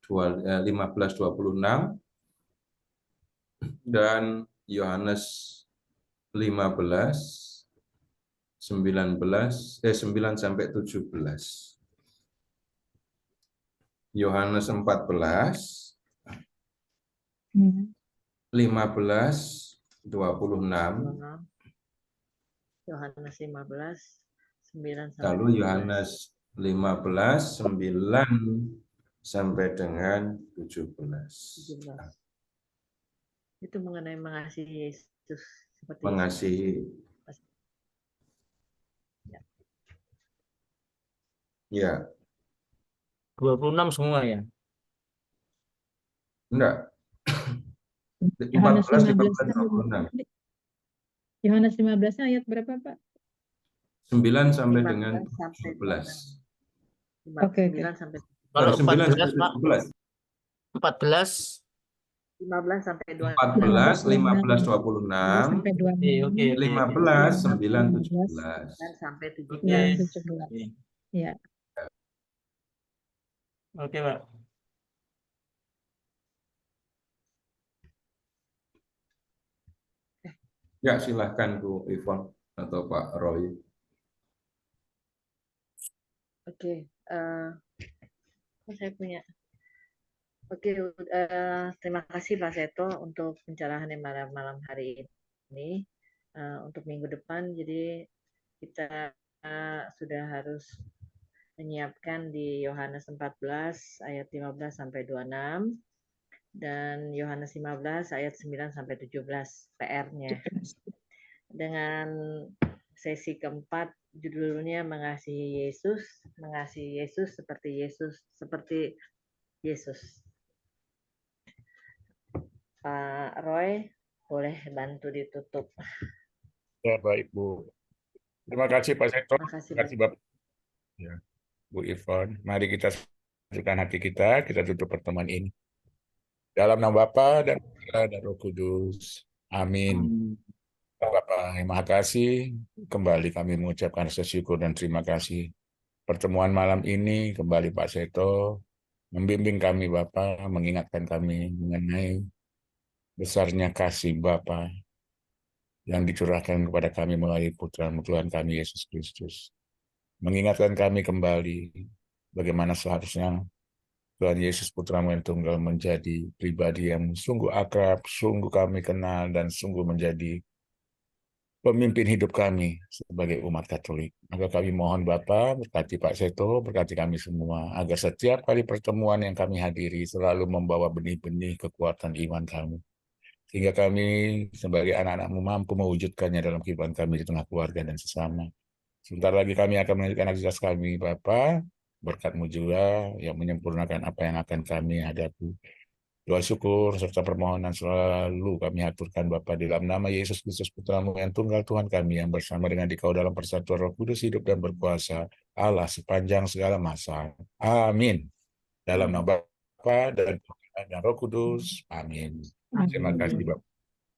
15-26 dan Yohanes 15, 9-17. Yohanes 14, 15, 26. Yohanes 15, 9 Lalu Yohanes 15, 9 sampai dengan 17. Itu mengenai mengasihi Yesus seperti Mengasihi. Ya. 26 semua ya? Enggak. Yohanes 14, 15, 26. Yohanes 15 ayat berapa, Pak? 9 sampai dengan 17. Oke. Sampai Kalau 9 sampai 14, Pak. 17. 14 15 sampai 26. 14, 15, 26 26, sampai 26. Oke, oke, oke, oke. 15, 9, 15 17. Dan sampai Oke. 17. 17. Oke. Ya. Oke, Pak. Ya, silahkan Bu Ivon atau Pak Roy. Oke, saya punya. Oke, terima kasih Pak Seto untuk pencerahannya malam hari ini. Untuk minggu depan, jadi kita sudah harus menyiapkan di Yohanes 14 ayat 15 sampai 26 dan Yohanes 15 ayat 9 sampai 17 PR-nya. Dengan sesi keempat judulnya mengasihi Yesus seperti Yesus. Pak Roy, boleh bantu ditutup. Ya, baik, Bu. Terima kasih, Pak Seto. Terima kasih, Terima kasih, Bapak. Ya, Bu Ivon. Mari kita satukan hati kita tutup pertemuan ini. Dalam nama Bapa dan Putra dan Roh Kudus. Amin. Bapak, terima kasih. Kembali kami mengucapkan rasa syukur dan terima kasih. Pertemuan malam ini kembali Pak Seto membimbing kami Bapak, mengingatkan kami mengenai besarnya kasih Bapa yang dicurahkan kepada kami melalui Putra Tuhan kami Yesus Kristus. Mengingatkan kami kembali bagaimana seharusnya Tuhan Yesus Putra yang Tunggal menjadi pribadi yang sungguh akrab, sungguh kami kenal, dan sungguh menjadi pemimpin hidup kami sebagai umat Katolik. Maka kami mohon Bapa, berkati Pak Seto, berkati kami semua, agar setiap kali pertemuan yang kami hadiri selalu membawa benih-benih kekuatan iman kami. Sehingga kami sebagai anak-anakmu mampu mewujudkannya dalam kehidupan kami di tengah keluarga dan sesama. Sebentar lagi kami akan melanjutkan aktivitas kami, Bapa. Berkat-Mu juga yang menyempurnakan apa yang akan kami hadapi. Doa syukur serta permohonan selalu kami aturkan Bapa di dalam nama Yesus Kristus Putra-Mu yang tunggal Tuhan kami yang bersama dengan Dikau dalam persatuan Roh Kudus hidup dan berkuasa Allah sepanjang segala masa. Amin. Dalam nama Bapa dan Putra dan Roh Kudus. Amin. Terima kasih Bapak.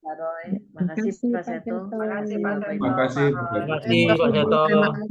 Pak Roy, terima kasih Pak Seto. Terima kasih, Pak Terima kasih, Bu Terima Ivon. kasih, Pak Seto. Terima kasih.